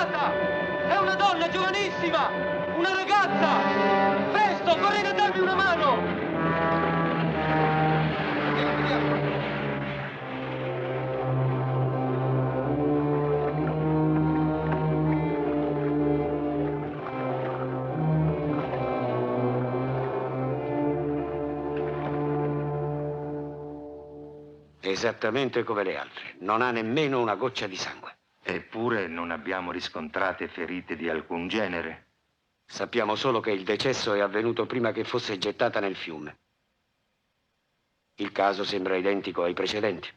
sposata! È una donna giovanissima! Una ragazza! Presto, correte a darmi una mano! Vediamo. Esattamente come le altre. Non ha nemmeno una goccia di sangue. Eppure non abbiamo riscontrate ferite di alcun genere. Sappiamo solo che il decesso è avvenuto prima che fosse gettata nel fiume. Il caso sembra identico ai precedenti.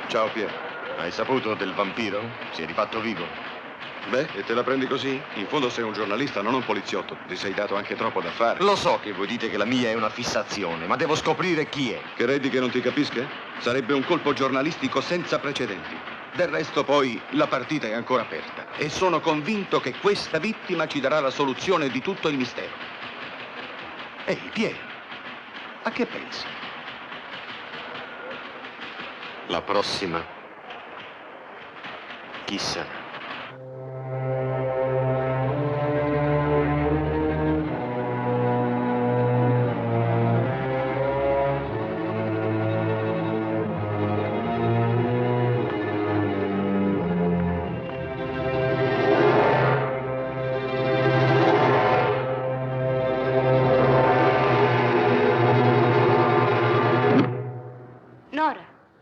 Ciao Pier, hai saputo del vampiro? Si è rifatto vivo. Beh, e te la prendi così? In fondo sei un giornalista, non un poliziotto. Ti sei dato anche troppo da fare. Lo so che voi dite che la mia è una fissazione, ma devo scoprire chi è. Credi che non ti capisca? Sarebbe un colpo giornalistico senza precedenti. Del resto poi la partita è ancora aperta e sono convinto che questa vittima ci darà la soluzione di tutto il mistero. Ehi, Pier, a che pensi? La prossima, chi sarà?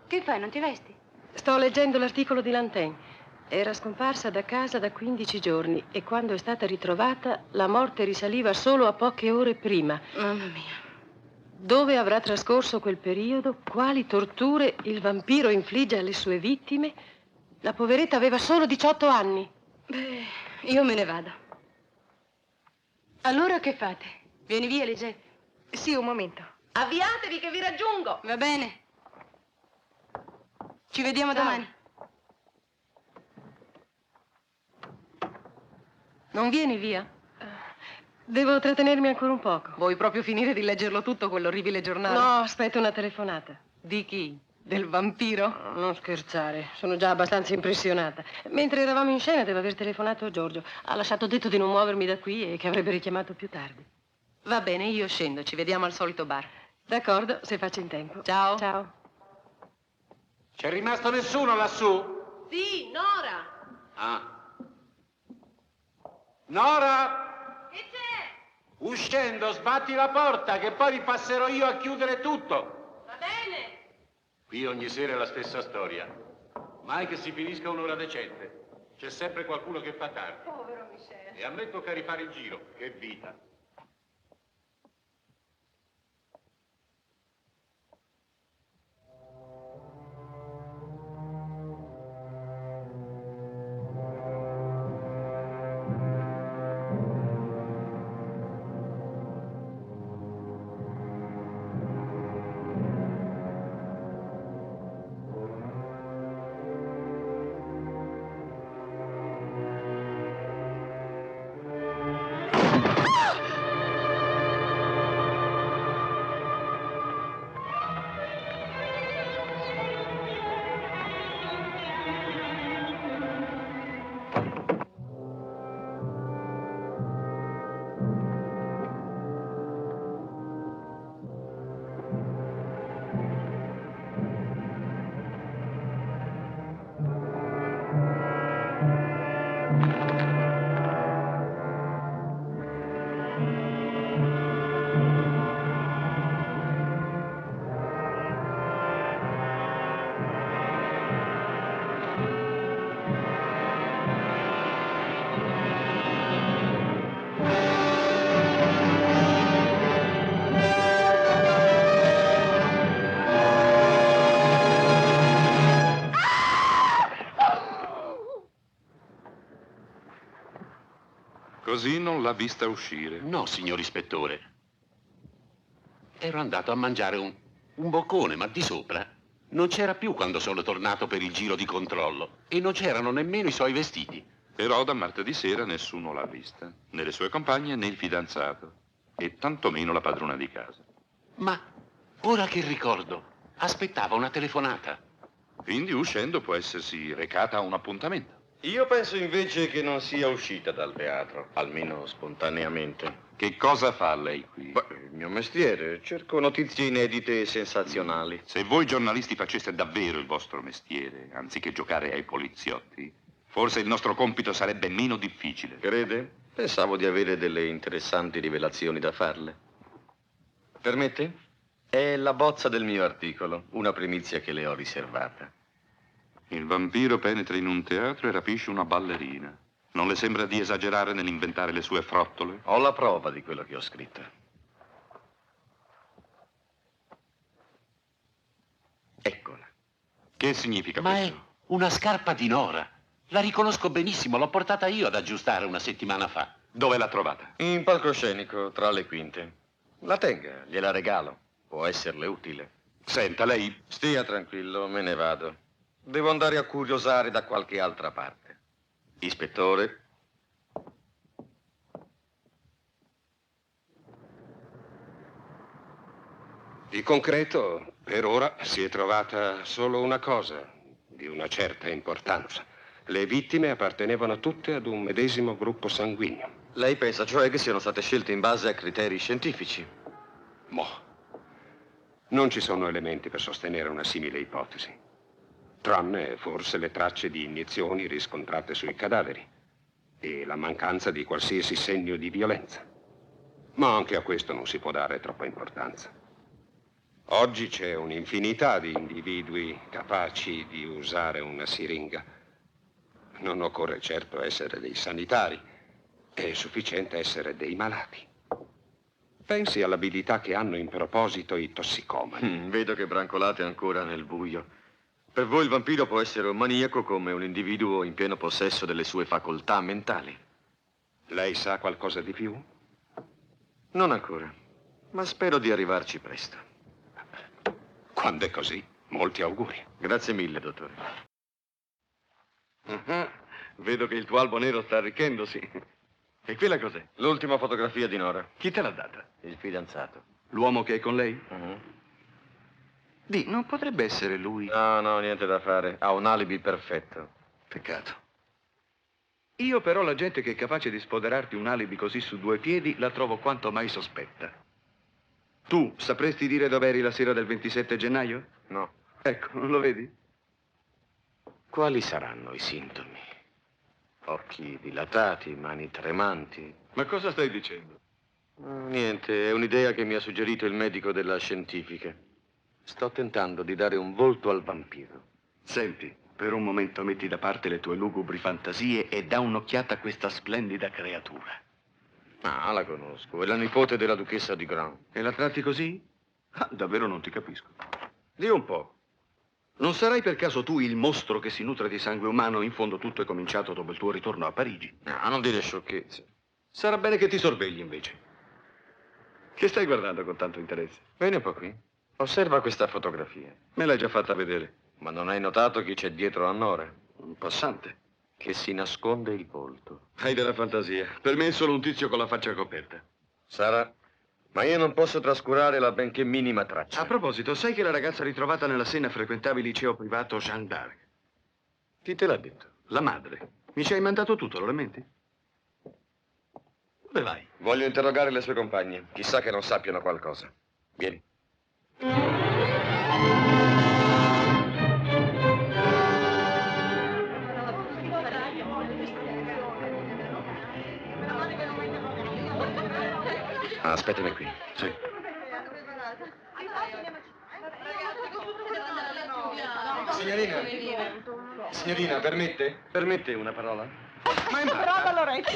Che fai, non ti vesti? Sto leggendo l'articolo di Lantin. Era scomparsa da casa da 15 giorni e quando è stata ritrovata la morte risaliva solo a poche ore prima. Mamma mia. Dove avrà trascorso quel periodo? Quali torture il vampiro infligge alle sue vittime? La poveretta aveva solo 18 anni. Beh, io me ne vado. Allora che fate? Vieni via, Lisette. Sì, un momento. Avviatevi che vi raggiungo. Va bene. Ci vediamo domani. Non vieni via? Devo trattenermi ancora un poco. Vuoi proprio finire di leggerlo tutto, quell'orribile giornale? No, aspetto una telefonata. Di chi? Del vampiro? Non scherzare, sono già abbastanza impressionata. Mentre eravamo in scena devo aver telefonato a Giorgio. Ha lasciato detto di non muovermi da qui e che avrebbe richiamato più tardi. Va bene, io scendo, ci vediamo al solito bar. D'accordo, se faccio in tempo. Ciao. Ciao. C'è rimasto nessuno lassù? Sì, Nora. Ah. Nora! Che c'è? Uscendo, sbatti la porta, che poi ripasserò io a chiudere tutto. Va bene. Qui ogni sera è la stessa storia. Mai che si finisca un'ora decente. C'è sempre qualcuno che fa tardi. Povero Michele. E a me tocca rifare il giro. Che vita. Così non l'ha vista uscire. No, signor ispettore. Ero andato a mangiare un boccone, ma di sopra non c'era più quando sono tornato per il giro di controllo e non c'erano nemmeno i suoi vestiti. Però da martedì sera nessuno l'ha vista, né le sue compagne né il fidanzato, e tantomeno la padrona di casa. Ma ora che ricordo, aspettava una telefonata. Quindi uscendo può essersi recata a un appuntamento. Io penso invece che non sia uscita dal teatro, almeno spontaneamente. Che cosa fa lei qui? Beh, il mio mestiere, cerco notizie inedite e sensazionali. Se voi giornalisti faceste davvero il vostro mestiere, anziché giocare ai poliziotti, forse il nostro compito sarebbe meno difficile. Crede? Pensavo di avere delle interessanti rivelazioni da farle. Permette? È la bozza del mio articolo, una primizia che le ho riservata. Il vampiro penetra in un teatro e rapisce una ballerina. Non le sembra di esagerare nell'inventare le sue frottole? Ho la prova di quello che ho scritto. Eccola. Che significa Ma questo? è una scarpa di Nora. La riconosco benissimo, l'ho portata io ad aggiustare una settimana fa. Dove l'ha trovata? In palcoscenico, tra le quinte. La tenga, gliela regalo. Può esserle utile. Senta, lei... Stia tranquillo, me ne vado. Devo andare a curiosare da qualche altra parte. Ispettore. Di concreto, per ora, si è trovata solo una cosa di una certa importanza. Le vittime appartenevano tutte ad un medesimo gruppo sanguigno. Lei pensa cioè che siano state scelte in base a criteri scientifici? Mo. Non ci sono elementi per sostenere una simile ipotesi, tranne forse le tracce di iniezioni riscontrate sui cadaveri e la mancanza di qualsiasi segno di violenza. Ma anche a questo non si può dare troppa importanza. Oggi c'è un'infinità di individui capaci di usare una siringa. Non occorre certo essere dei sanitari, è sufficiente essere dei malati. Pensi all'abilità che hanno in proposito i tossicomani. Vedo che brancolate ancora nel buio. Per voi il vampiro può essere un maniaco come un individuo in pieno possesso delle sue facoltà mentali. Lei sa qualcosa di più? Non ancora, ma spero di arrivarci presto. Quando è così, molti auguri. Grazie mille, dottore. Vedo che il tuo albo nero sta arricchendosi. E quella cos'è? L'ultima fotografia di Nora. Chi te l'ha data? Il fidanzato. L'uomo che è con lei? Di, non potrebbe essere lui. No, niente da fare. Ha un alibi perfetto. Peccato. Io però la gente che è capace di spoderarti un alibi così su due piedi la trovo quanto mai sospetta. Tu sapresti dire dove eri la sera del 27 gennaio? No. Ecco, non lo vedi? Quali saranno i sintomi? Occhi dilatati, mani tremanti. Ma cosa stai dicendo? Niente, è un'idea che mi ha suggerito il medico della scientifica. Sto tentando di dare un volto al vampiro. Senti, per un momento metti da parte le tue lugubri fantasie e dà un'occhiata a questa splendida creatura. Ah, la conosco. È la nipote della duchessa di Grand. E la tratti così? Ah, davvero non ti capisco. Di un po'. Non sarai per caso tu il mostro che si nutre di sangue umano? In fondo tutto è cominciato dopo il tuo ritorno a Parigi. No, non dire sciocchezze. Sarà bene che ti sorvegli invece. Che stai guardando con tanto interesse? Vieni un po' qui. Osserva questa fotografia. Me l'hai già fatta vedere. Ma non hai notato chi c'è dietro a Nora? Un passante. Che si nasconde il volto. Hai della fantasia. Per me è solo un tizio con la faccia coperta. Sarà. Ma io non posso trascurare la benché minima traccia. A proposito, sai che la ragazza ritrovata nella Senna frequentava il liceo privato Jeanne d'Arc? Chi te l'ha detto? La madre. Mi ci hai mandato tutto, lo lamenti? Dove vai? Voglio interrogare le sue compagne. Chissà che non sappiano qualcosa. Vieni. Aspettami qui. Sì. Signorina, permette? Permette una parola? Ma è matta? Loretti.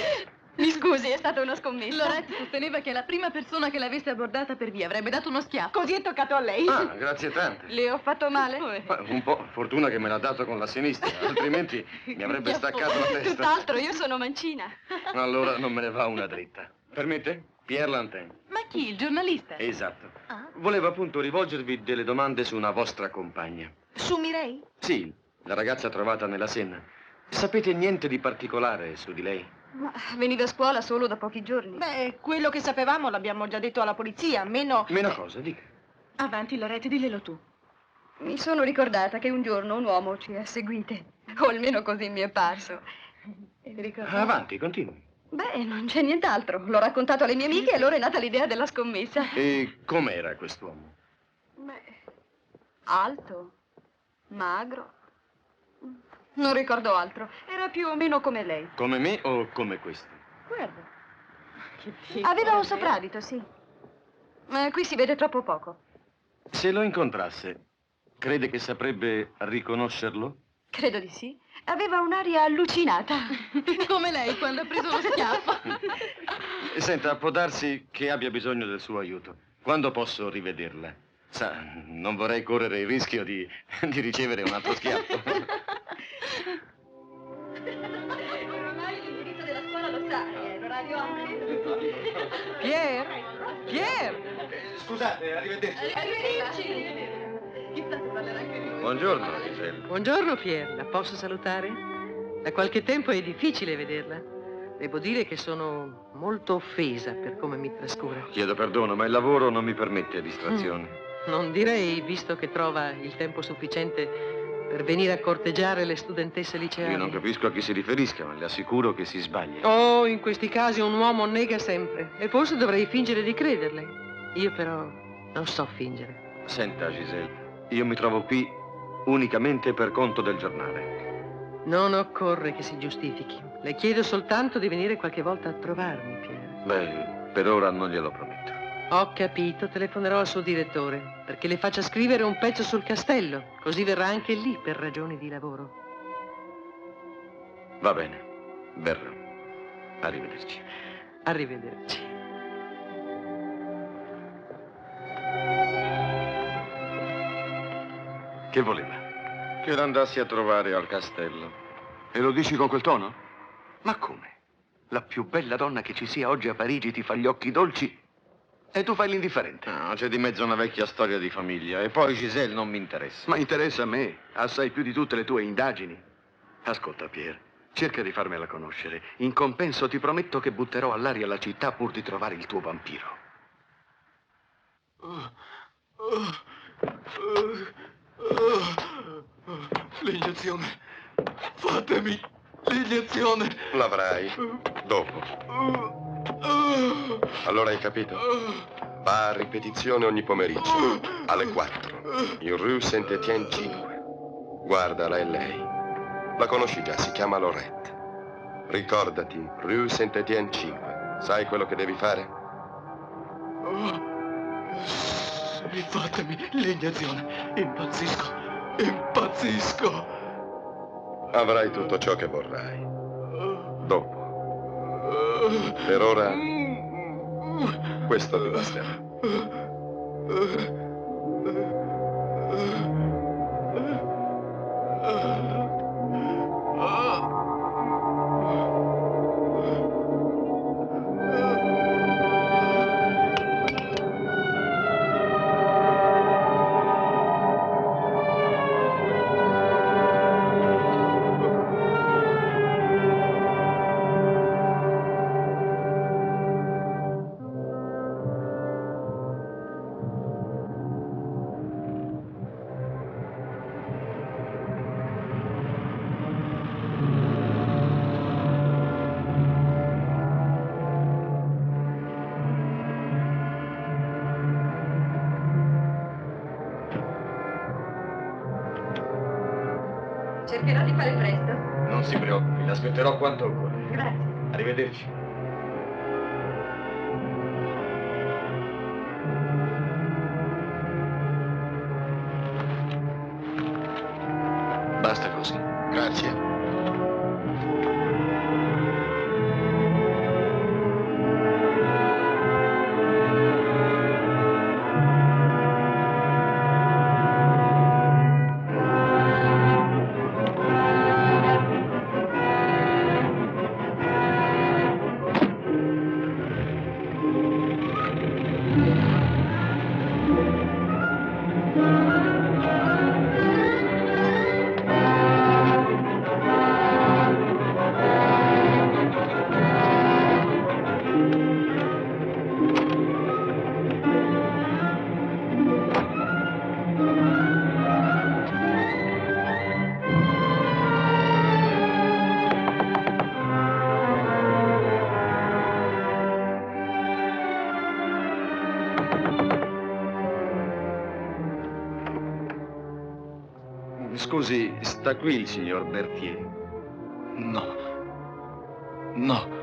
Mi scusi, è stata una scommessa. Loretti sosteneva che la prima persona che l'avesse abbordata per via avrebbe dato uno schiaffo. Così è toccato a lei. Ah, grazie tante. Le ho fatto male? Ma un po', fortuna che me l'ha dato con la sinistra, altrimenti mi avrebbe staccato la testa. Tutt'altro, io sono mancina. Allora non me ne va una dritta. Permette? Pierre Lantin. Ma chi? Il giornalista? Esatto. Ah. Volevo appunto rivolgervi delle domande su una vostra compagna. Su Mirei? Sì, la ragazza trovata nella Senna. Sapete niente di particolare su di lei? Ma veniva a scuola solo da pochi giorni. Beh, quello che sapevamo l'abbiamo già detto alla polizia, meno... Meno cosa, dica. Avanti, Loretti, diglielo tu. Mi sono ricordata che un giorno un uomo ci ha seguite. O almeno così mi è parso. E vi ricordate? Avanti, continui. Beh, non c'è nient'altro. L'ho raccontato alle mie amiche e allora è nata l'idea della scommessa. E com'era quest'uomo? Beh, alto, magro. Non ricordo altro. Era più o meno come lei. Come me o come questo? Guarda. Aveva un soprabito, sì. Ma qui si vede troppo poco. Se lo incontrasse, crede che saprebbe riconoscerlo? Credo di sì. Aveva un'aria allucinata. Come lei quando ha preso lo schiaffo. Senta, può darsi che abbia bisogno del suo aiuto. Quando posso rivederla? Sa, non vorrei correre il rischio di ricevere un altro schiaffo. Ormai l'indirizzo della scuola lo sa. L'orario anche. Pierre? Pierre? Scusate, arrivederci. Arrivederci. Chissà se parlerà anche lui. Buongiorno, Giselle. Buongiorno, Pierre. La posso salutare? Da qualche tempo è difficile vederla. Devo dire che sono molto offesa per come mi trascura. Chiedo perdono, ma il lavoro non mi permette distrazioni. Non direi, visto che trova il tempo sufficiente per venire a corteggiare le studentesse liceali. Io non capisco a chi si riferisca, ma le assicuro che si sbaglia. Oh, in questi casi un uomo nega sempre. E forse dovrei fingere di crederle. Io però non so fingere. Senta, Giselle, io mi trovo qui unicamente per conto del giornale. Non occorre che si giustifichi. Le chiedo soltanto di venire qualche volta a trovarmi, Pierre. Beh, per ora non glielo prometto. Ho capito, telefonerò al suo direttore perché le faccia scrivere un pezzo sul castello, così verrà anche lì per ragioni di lavoro. Va bene, verrò. Arrivederci. Arrivederci. Che voleva? Che l'andassi a trovare al castello. E lo dici con quel tono? Ma come? La più bella donna che ci sia oggi a Parigi ti fa gli occhi dolci e tu fai l'indifferente. No, c'è di mezzo una vecchia storia di famiglia e poi Giselle non mi interessa. Ma interessa a me, assai più di tutte le tue indagini. Ascolta, Pierre, cerca di farmela conoscere. In compenso ti prometto che butterò all'aria la città pur di trovare il tuo vampiro. L'iniezione. Fatemi l'iniezione. L'avrai dopo. Allora hai capito? Va a ripetizione ogni pomeriggio, alle 4, in Rue Saint-Étienne 5. Guarda, è lei. La conosci già, si chiama Laurette. Ricordati, Rue Saint-Étienne 5. Sai quello che devi fare? Sì, fatemi l'iniezione. Impazzisco. Impazzisco. Avrai tutto ciò che vorrai. Dopo. Per ora, questo ti basterà. Cercherò di fare presto. Non si preoccupi, l'aspetterò quanto occorre. Grazie. Arrivederci. Basta così. Grazie. Scusi, sta qui il signor Berthier? No. No.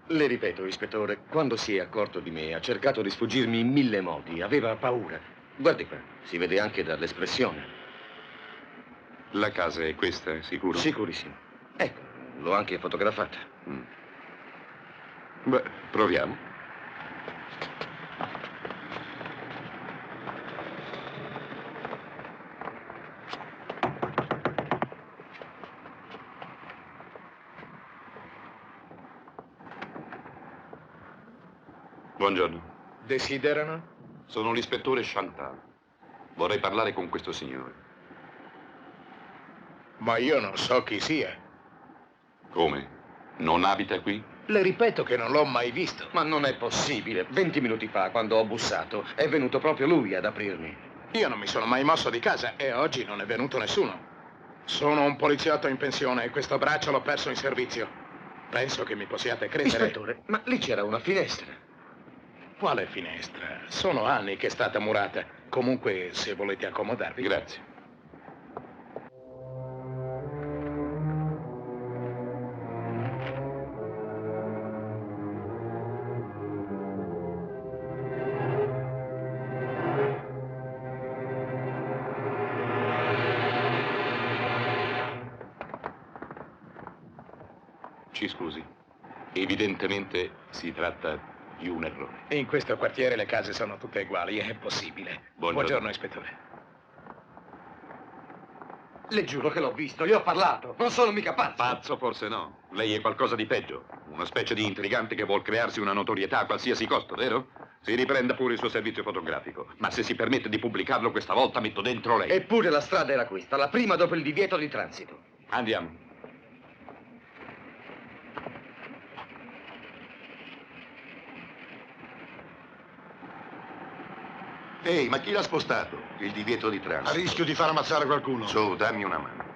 Le ripeto, ispettore, quando si è accorto di me ha cercato di sfuggirmi in 1000 modi, aveva paura. Guardi qua, si vede anche dall'espressione. La casa è questa, sicuro? Sicurissimo. Ecco, l'ho anche fotografata. Beh, proviamo. Buongiorno. Desiderano? Sono l'ispettore Chantal. Vorrei parlare con questo signore. Ma io non so chi sia. Come? Non abita qui? Le ripeto che non l'ho mai visto. Ma non è possibile. 20 minuti fa, quando ho bussato, è venuto proprio lui ad aprirmi. Io non mi sono mai mosso di casa e oggi non è venuto nessuno. Sono un poliziotto in pensione e questo braccio l'ho perso in servizio. Penso che mi possiate credere. Ispettore, ma lì c'era una finestra. Quale finestra? Sono anni che è stata murata. Comunque, se volete accomodarvi. Grazie. Ci scusi. Evidentemente si tratta di un errore. In questo quartiere le case sono tutte uguali, è possibile. Buongiorno, ispettore. Le giuro che l'ho visto, gli ho parlato. Non sono mica pazzo. Pazzo forse no. Lei è qualcosa di peggio. Una specie di intrigante che vuol crearsi una notorietà a qualsiasi costo, vero? Si riprenda pure il suo servizio fotografico. Ma se si permette di pubblicarlo questa volta metto dentro lei. Eppure la strada era questa, la prima dopo il divieto di transito. Andiamo. Ehi, ma chi l'ha spostato? Il divieto di transito. A rischio di far ammazzare qualcuno. Su, dammi una mano.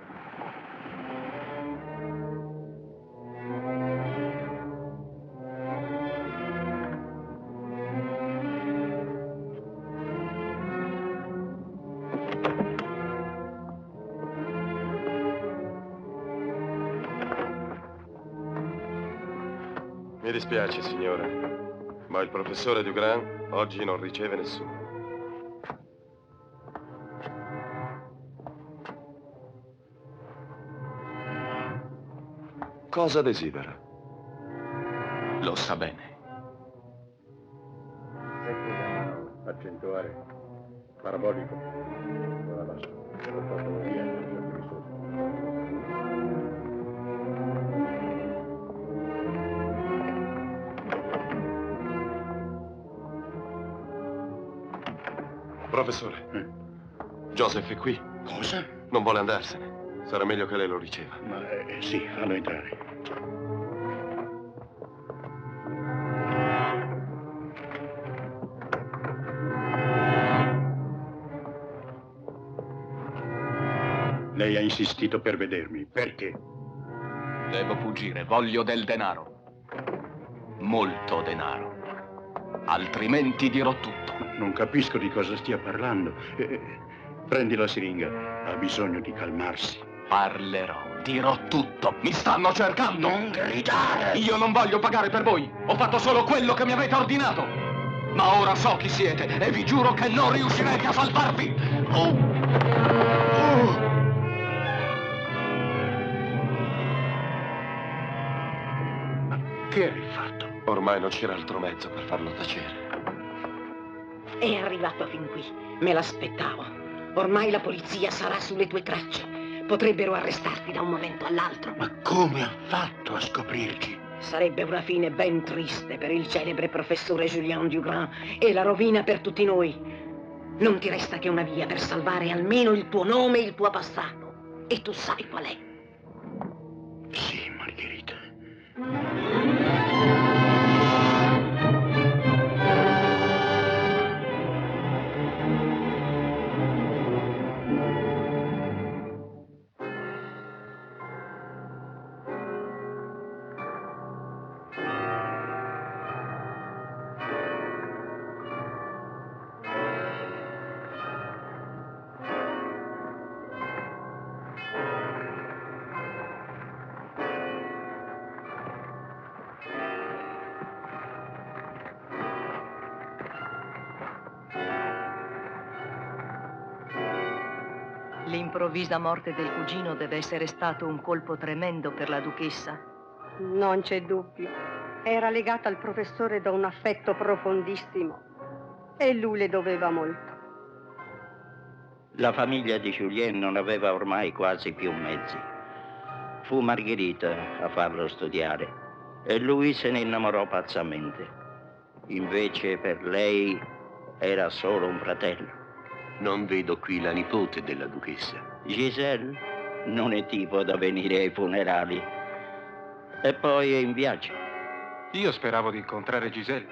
Mi dispiace, signora, ma il professore Dugran oggi non riceve nessuno. Cosa desidera? Lo sa bene. Accentuare. Parabolico. Ora basta. Ho fatto via. Professore, Joseph è qui. Cosa? Non vuole andarsene. Sarà meglio che lei lo riceva. Ma sì, fallo entrare. Lei ha insistito per vedermi. Perché? Devo fuggire, voglio del denaro. Molto denaro. Altrimenti dirò tutto. Non capisco di cosa stia parlando. Prendi la siringa. Ha bisogno di calmarsi. Parlerò, dirò tutto. Mi stanno cercando. Non gridare! Io non voglio pagare per voi. Ho fatto solo quello che mi avete ordinato. Ma ora so chi siete e vi giuro che non riuscirete a salvarvi. Ma che hai fatto? Ormai non c'era altro mezzo per farlo tacere. È arrivato fin qui. Me l'aspettavo. Ormai la polizia sarà sulle tue tracce. Potrebbero arrestarti da un momento all'altro. Ma come ha fatto a scoprirci? Sarebbe una fine ben triste per il celebre professore Julien Dugran e la rovina per tutti noi. Non ti resta che una via per salvare almeno il tuo nome e il tuo passato. E tu sai qual è. Sì, Margherita. L'improvvisa morte del cugino deve essere stato un colpo tremendo per la duchessa. Non c'è dubbio. Era legata al professore da un affetto profondissimo e lui le doveva molto. La famiglia di Julien non aveva ormai quasi più mezzi. Fu Margherita a farlo studiare e lui se ne innamorò pazzamente. Invece per lei era solo un fratello. Non vedo qui la nipote della duchessa. Giselle non è tipo da venire ai funerali. E poi è in viaggio. Io speravo di incontrare Giselle.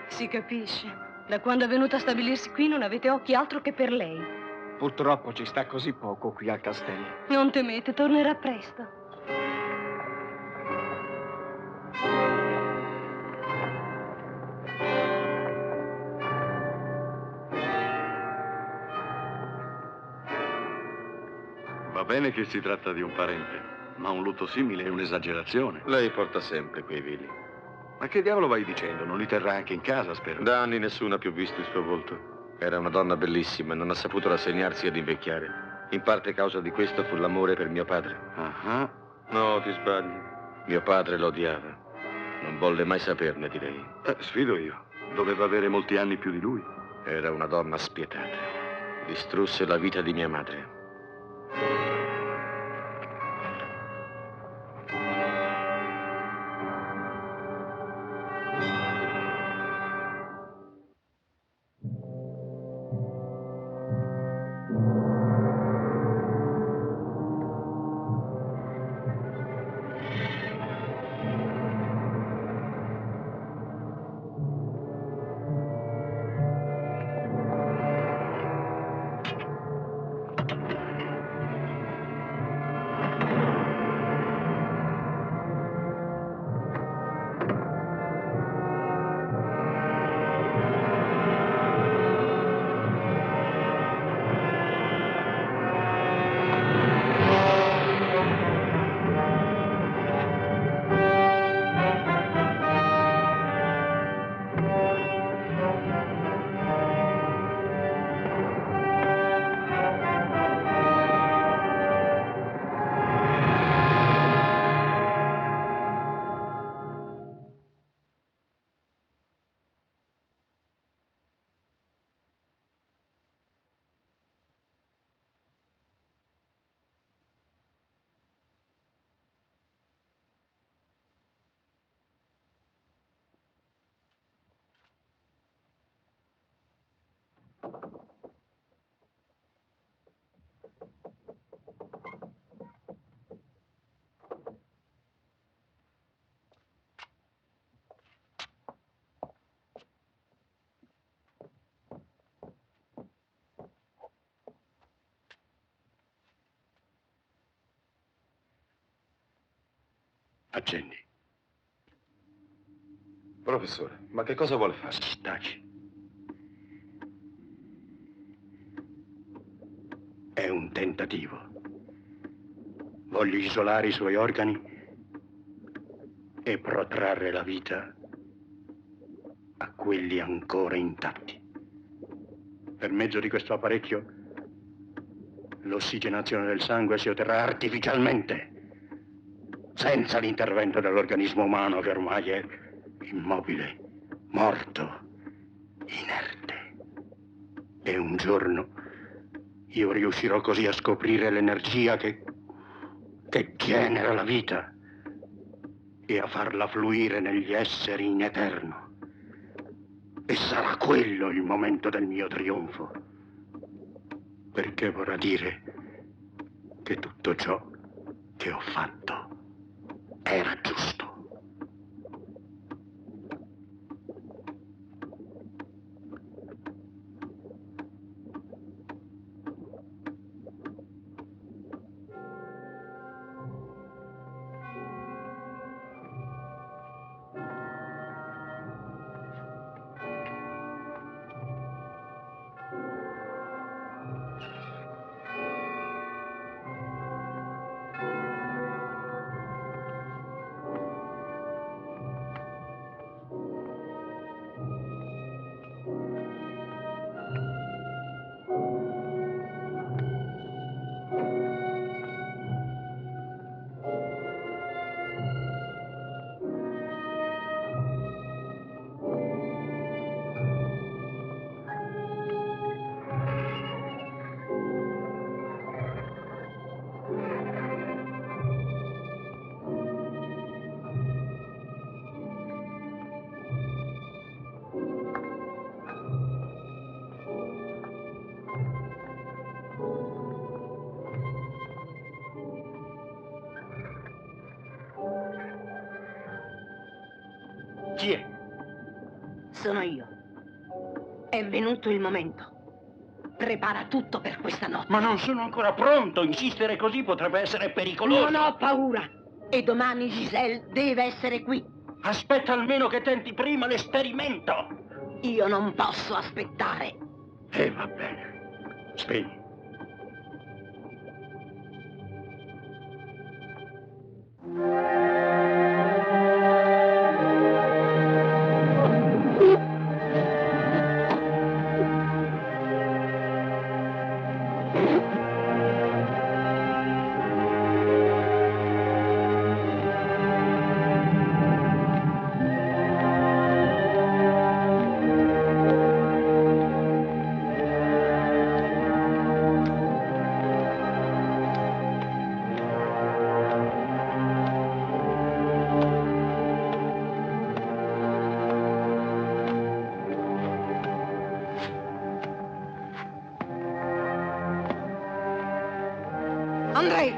Si capisce. Da quando è venuta a stabilirsi qui non avete occhi altro che per lei. Purtroppo ci sta così poco qui al castello. Non temete, tornerà presto. Va bene che si tratta di un parente, ma un lutto simile è un'esagerazione. Lei porta sempre quei veli. Ma che diavolo vai dicendo? Non li terrà anche in casa, spero. Da anni nessuno ha più visto il suo volto. Era una donna bellissima e non ha saputo rassegnarsi ad invecchiare. In parte causa di questo fu l'amore per mio padre. Ah. No, ti sbagli. Mio padre lo odiava. Non volle mai saperne di lei. Sfido io. Doveva avere molti anni più di lui. Era una donna spietata. Distrusse la vita di mia madre. Accendi. Professore, ma che cosa vuole fare? Taci. È un tentativo. Voglio isolare i suoi organi e protrarre la vita a quelli ancora intatti. Per mezzo di questo apparecchio l'ossigenazione del sangue si otterrà artificialmente, senza l'intervento dell'organismo umano che ormai è immobile, morto, inerte. E un giorno io riuscirò così a scoprire l'energia che genera la vita e a farla fluire negli esseri in eterno. E sarà quello il momento del mio trionfo, perché vorrà dire che tutto ciò che ho fatto era giusto. Chi è? Sono io. È venuto il momento. Prepara tutto per questa notte. Ma non sono ancora pronto. Insistere così potrebbe essere pericoloso. Non ho paura. E domani Giselle deve essere qui. Aspetta almeno che tenti prima l'esperimento. Io non posso aspettare. Va bene. Spegni. Andrei!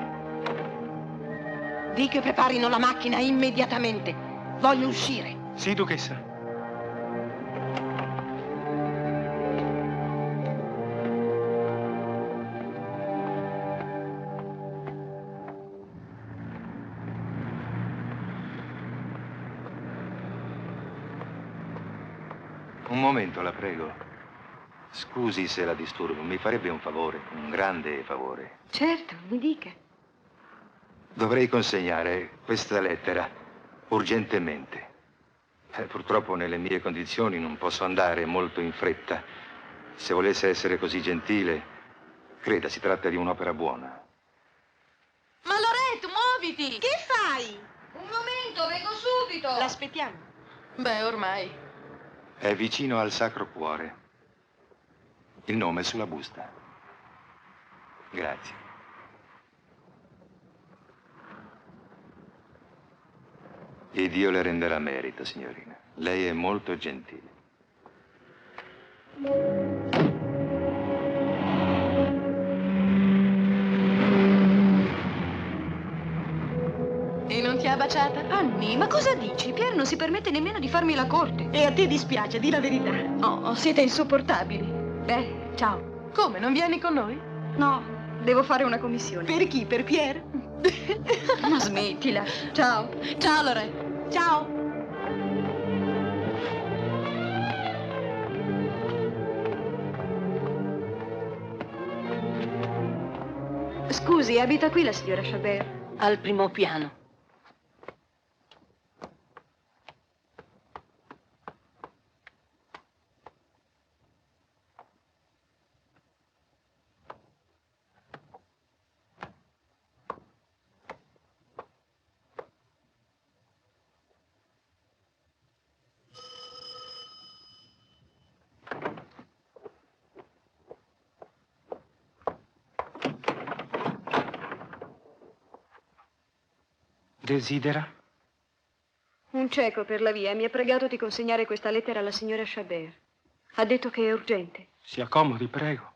Di che preparino la macchina immediatamente. Voglio uscire. Sì, duchessa. Un momento, la prego. Scusi se la disturbo, mi farebbe un favore, un grande favore. Certo, mi dica. Dovrei consegnare questa lettera urgentemente. Purtroppo nelle mie condizioni non posso andare molto in fretta. Se volesse essere così gentile, creda, si tratta di un'opera buona. Ma Loretto, muoviti! Che fai? Un momento, vengo subito! L'aspettiamo. Beh, ormai. È vicino al Sacro Cuore. Il nome è sulla busta. Grazie. E Dio le renderà merito, signorina. Lei è molto gentile. E non ti ha baciata? Anni, ma cosa dici? Pier non si permette nemmeno di farmi la corte. E a te dispiace, di la verità. Oh, siete insopportabili. Beh, ciao. Come, non vieni con noi? No, devo fare una commissione. Per chi? Per Pier? Ma smettila. Ciao. Ciao, Loretto. Ciao. Scusi, abita qui la signora Chabert? Al primo piano. Desidera? Un cieco per la via mi ha pregato di consegnare questa lettera alla signora Chabert. Ha detto che è urgente. Si accomodi, prego.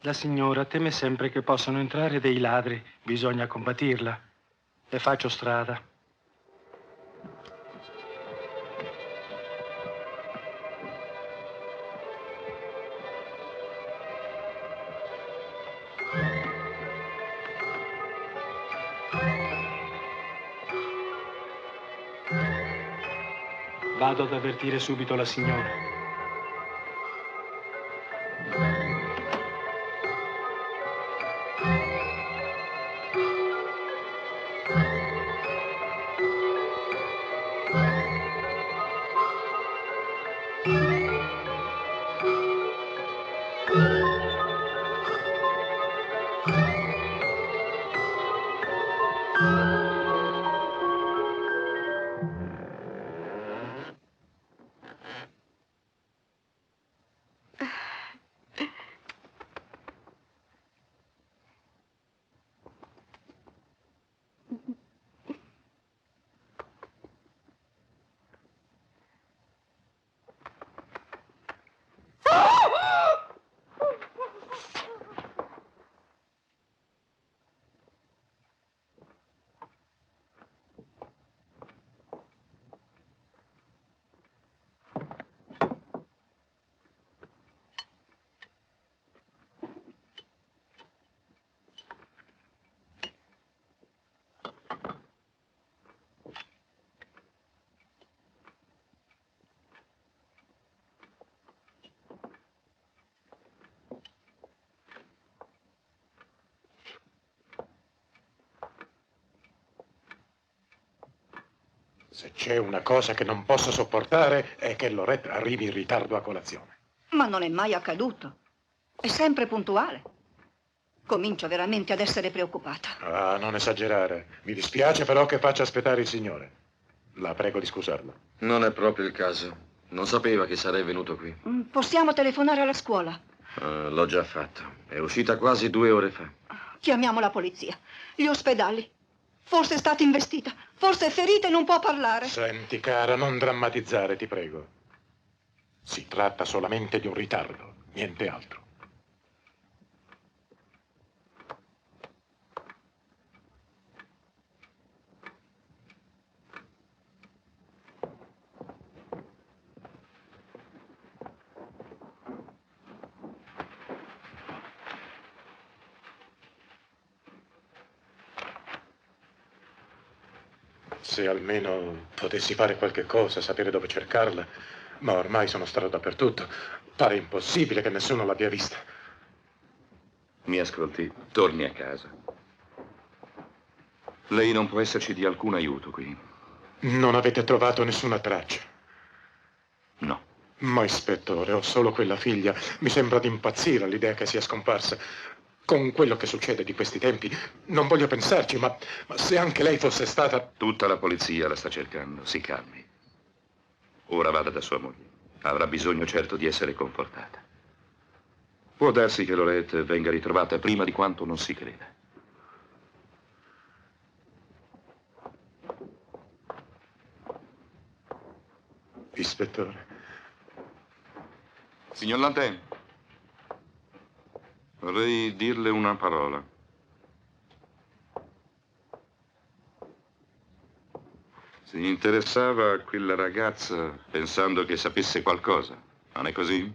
La signora teme sempre che possano entrare dei ladri. Bisogna combattirla. E faccio strada. Vado ad avvertire subito la signora. Se c'è una cosa che non posso sopportare è che Loretta arrivi in ritardo a colazione. Ma non è mai accaduto. È sempre puntuale. Comincio veramente ad essere preoccupata. Ah, non esagerare. Mi dispiace però che faccia aspettare il signore. La prego di scusarlo. Non è proprio il caso. Non sapeva che sarei venuto qui. Possiamo telefonare alla scuola. L'ho già fatto. È uscita quasi 2 ore fa. Chiamiamo la polizia. Gli ospedali. Forse è stata investita. Forse è ferita e non può parlare. Senti, cara, non drammatizzare, ti prego. Si tratta solamente di un ritardo, niente altro. Se almeno potessi fare qualche cosa, sapere dove cercarla, ma ormai sono stato dappertutto. Pare impossibile che nessuno l'abbia vista. Mi ascolti, torni a casa. Lei non può esserci di alcun aiuto qui. Non avete trovato nessuna traccia? No. Ma ispettore, ho solo quella figlia. Mi sembra di impazzire all'idea che sia scomparsa. Con quello che succede di questi tempi, non voglio pensarci, ma se anche lei fosse stata... Tutta la polizia la sta cercando, si calmi. Ora vada da sua moglie. Avrà bisogno certo di essere confortata. Può darsi che Lorette venga ritrovata prima di quanto non si creda. Ispettore. Signor Lantin, vorrei dirle una parola. Si interessava a quella ragazza pensando che sapesse qualcosa, non è così?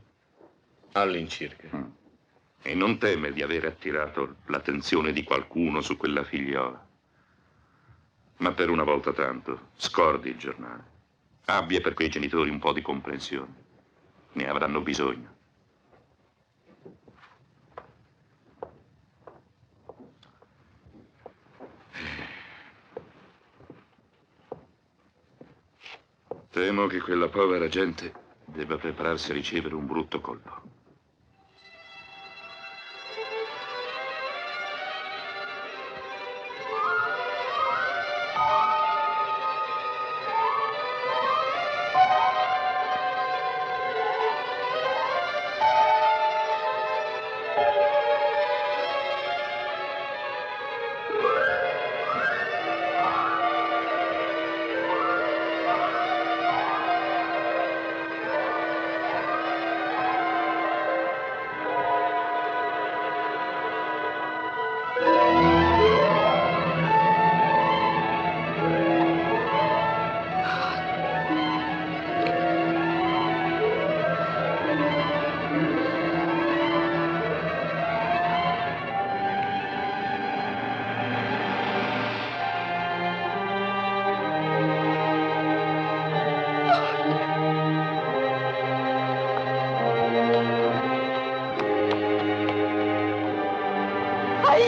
All'incirca. E non teme di aver attirato l'attenzione di qualcuno su quella figliola. Ma per una volta tanto, scordi il giornale. Abbia per quei genitori un po' di comprensione. Ne avranno bisogno. Temo che quella povera gente debba prepararsi a ricevere un brutto colpo.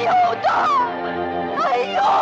Aiuto! Aiuto!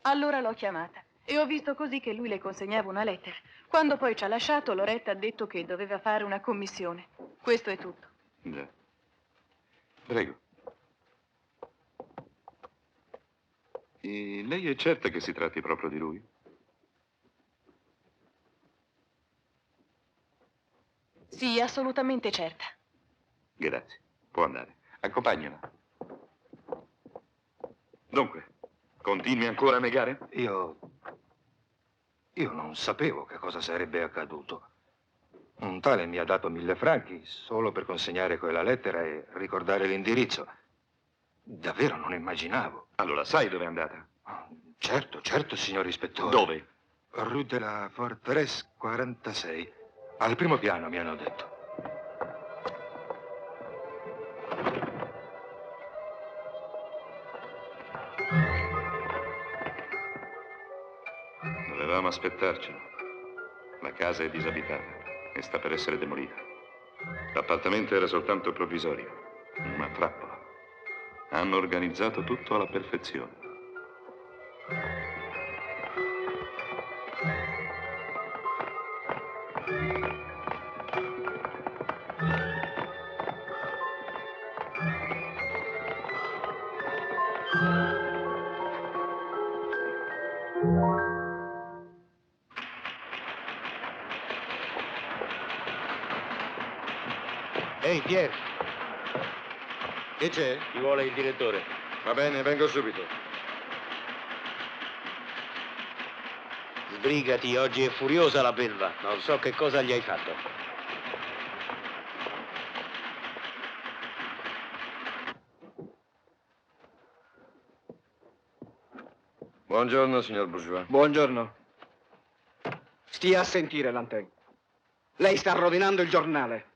Allora l'ho chiamata e ho visto così che lui le consegnava una lettera. Quando poi ci ha lasciato, Loretta ha detto che doveva fare una commissione. Questo è tutto. Già. Prego. E lei è certa che si tratti proprio di lui? Sì, assolutamente certa. Grazie. Può andare. Accompagnala. Dunque, continui ancora a negare? Io non sapevo che cosa sarebbe accaduto. Un tale mi ha dato 1000 franchi solo per consegnare quella lettera e ricordare l'indirizzo. Davvero non immaginavo. Allora, sai dove è andata? Certo, signor ispettore. Dove? Rue de la Forteresse 46. Al primo piano, mi hanno detto. Dovevamo aspettarcelo. La casa è disabitata e sta per essere demolita. L'appartamento era soltanto provvisorio, una trappola. Hanno organizzato tutto alla perfezione. Ehi, Pier. Che c'è? Ci vuole il direttore. Va bene, vengo subito. Sbrigati, oggi è furiosa la belva. Non so che cosa gli hai fatto. Buongiorno, signor Bourgeois. Buongiorno. Stia a sentire, Lantin. Lei sta rovinando il giornale.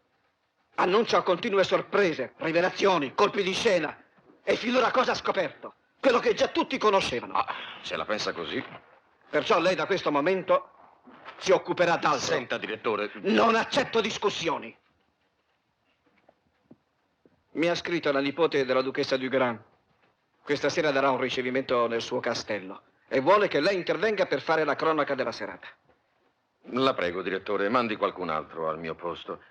Annuncia continue sorprese, rivelazioni, colpi di scena. E finora cosa ha scoperto? Quello che già tutti conoscevano. Se la pensa così. Perciò lei da questo momento si occuperà d'altro. Senta, direttore. Non accetto discussioni. Mi ha scritto la nipote della duchessa Dugrand. Questa sera darà un ricevimento nel suo castello e vuole che lei intervenga per fare la cronaca della serata. La prego, direttore, mandi qualcun altro al mio posto.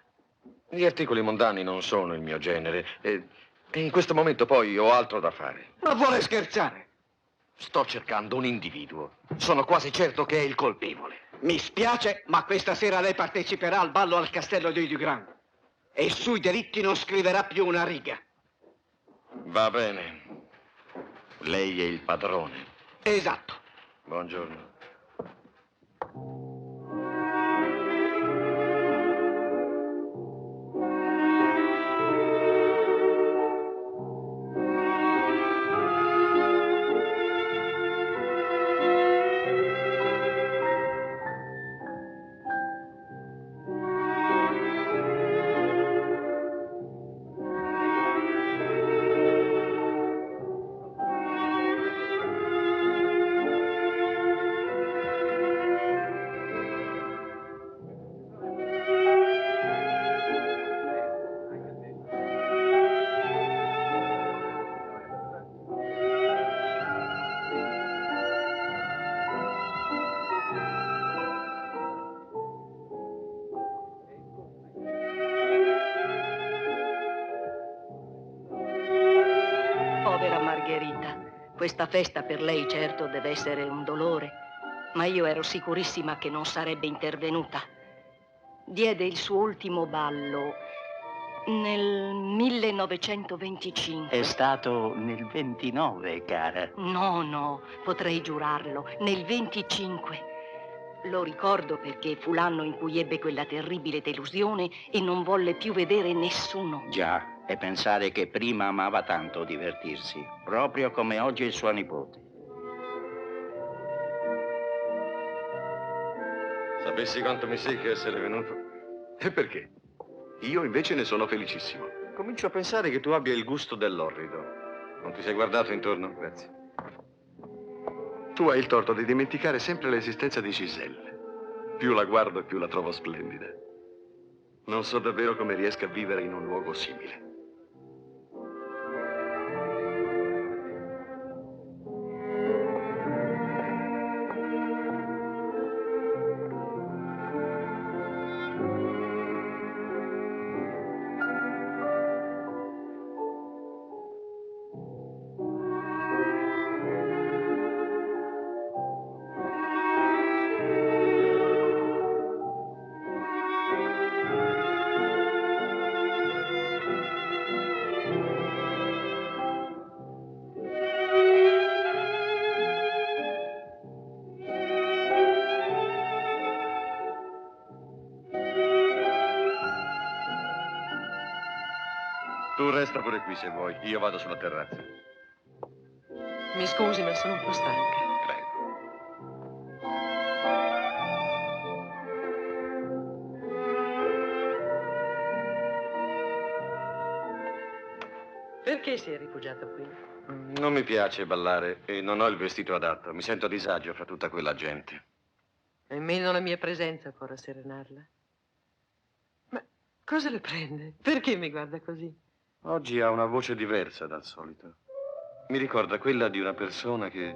Gli articoli mondani non sono il mio genere e in questo momento poi ho altro da fare. Ma vuole scherzare? Sto cercando un individuo. Sono quasi certo che è il colpevole. Mi spiace, ma questa sera lei parteciperà al ballo al castello dei Dugrand e sui delitti non scriverà più una riga. Va bene. Lei è il padrone. Esatto. Buongiorno. Povera Margherita, questa festa per lei certo deve essere un dolore, ma io ero sicurissima che non sarebbe intervenuta. Diede il suo ultimo ballo nel 1925. È stato nel 29, cara. No, potrei giurarlo, nel 25. Lo ricordo perché fu l'anno in cui ebbe quella terribile delusione e non volle più vedere nessuno. Già, e pensare che prima amava tanto divertirsi, proprio come oggi il suo nipote. Sapessi quanto mi secca essere venuto. E perché? Io invece ne sono felicissimo. Comincio a pensare che tu abbia il gusto dell'orrido. Non ti sei guardato intorno? Grazie. Tu hai il torto di dimenticare sempre l'esistenza di Giselle. Più la guardo e più la trovo splendida. Non so davvero come riesca a vivere in un luogo simile. Tu resta pure qui se vuoi, io vado sulla terrazza. Mi scusi, ma sono un po' stanca. Perché si è rifugiato qui? Non mi piace ballare e non ho il vestito adatto. Mi sento a disagio fra tutta quella gente. Nemmeno la mia presenza può rasserenarla. Ma cosa le prende? Perché mi guarda così? Oggi ha una voce diversa dal solito. Mi ricorda quella di una persona che...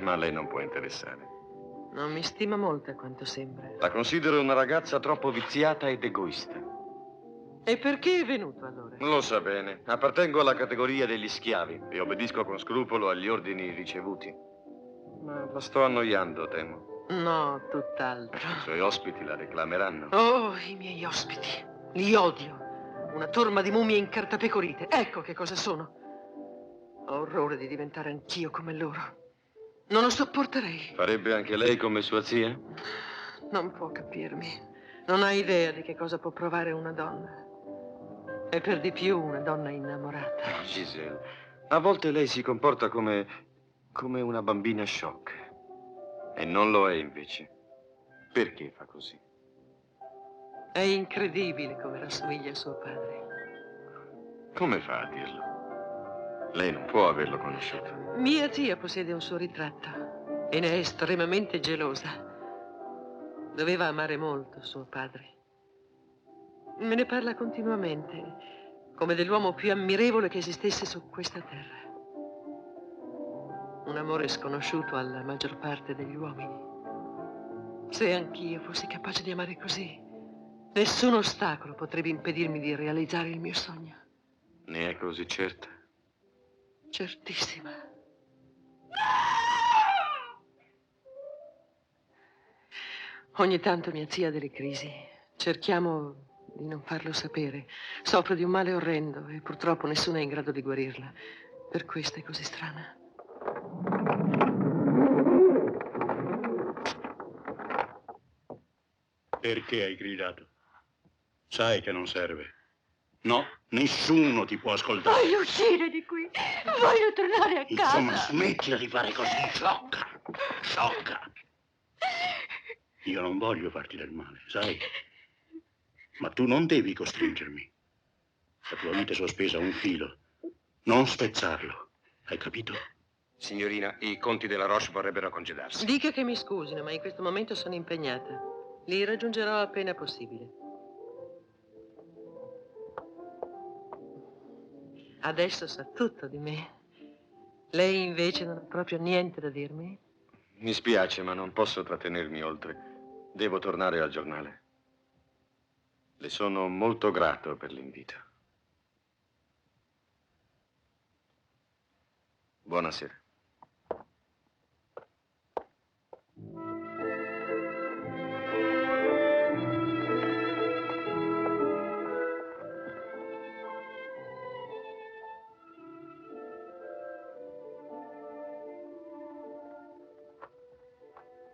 Ma a lei non può interessare. Non mi stima molto a quanto sembra. La considero una ragazza troppo viziata ed egoista. E perché è venuto allora? Lo sa bene. Appartengo alla categoria degli schiavi e obbedisco con scrupolo agli ordini ricevuti. Ma la sto annoiando, temo. No, tutt'altro. I suoi ospiti la reclameranno. Oh, i miei ospiti. Li odio. Una torma di mummie incartapecorite. Ecco che cosa sono. Ho orrore di diventare anch'io come loro. Non lo sopporterei. Farebbe anche lei come sua zia? Non può capirmi. Non ha idea di che cosa può provare una donna. E per di più una donna innamorata. Giselle, a volte lei si comporta come una bambina sciocca. E non lo è invece. Perché fa così? È incredibile come rassomiglia a suo padre. Come fa a dirlo? Lei non può averlo conosciuto. Mia zia possiede un suo ritratto e ne è estremamente gelosa. Doveva amare molto suo padre. Me ne parla continuamente, come dell'uomo più ammirevole che esistesse su questa terra. Un amore sconosciuto alla maggior parte degli uomini. Se anch'io fossi capace di amare così, nessun ostacolo potrebbe impedirmi di realizzare il mio sogno. Ne è così certa? Certissima. Ogni tanto mia zia ha delle crisi. Cerchiamo di non farlo sapere. Soffro di un male orrendo e purtroppo nessuno è in grado di guarirla. Per questo è così strana. Perché hai gridato? Sai che non serve. No, nessuno ti può ascoltare. Voglio uscire di qui. Voglio tornare a casa. Insomma, smettila di fare così, sciocca. Sciocca. Io non voglio farti del male, sai? Ma tu non devi costringermi. La tua vita è sospesa a un filo. Non spezzarlo. Hai capito? Signorina, i conti della Roche vorrebbero congedarsi. Dica che mi scusino, ma in questo momento sono impegnata. Li raggiungerò appena possibile. Adesso sa tutto di me. Lei invece non ha proprio niente da dirmi? Mi spiace, ma non posso trattenermi oltre. Devo tornare al giornale. Le sono molto grato per l'invito. Buonasera.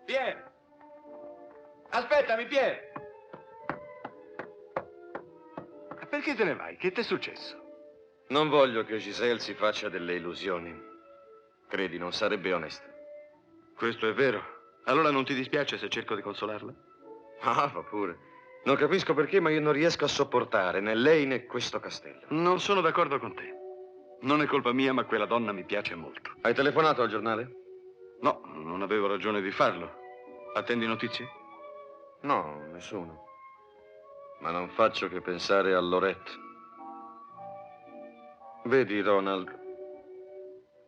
Pierre! Aspettami, Pier! Perché te ne vai? Che ti è successo? Non voglio che Giselle si faccia delle illusioni. Credi, non sarebbe onesto. Questo è vero. Allora non ti dispiace se cerco di consolarla? Ah, va pure. Non capisco perché, ma io non riesco a sopportare né lei né questo castello. Non sono d'accordo con te. Non è colpa mia, ma quella donna mi piace molto. Hai telefonato al giornale? No, non avevo ragione di farlo. Attendi notizie? No, nessuno. Ma non faccio che pensare a Lorette. Vedi, Ronald,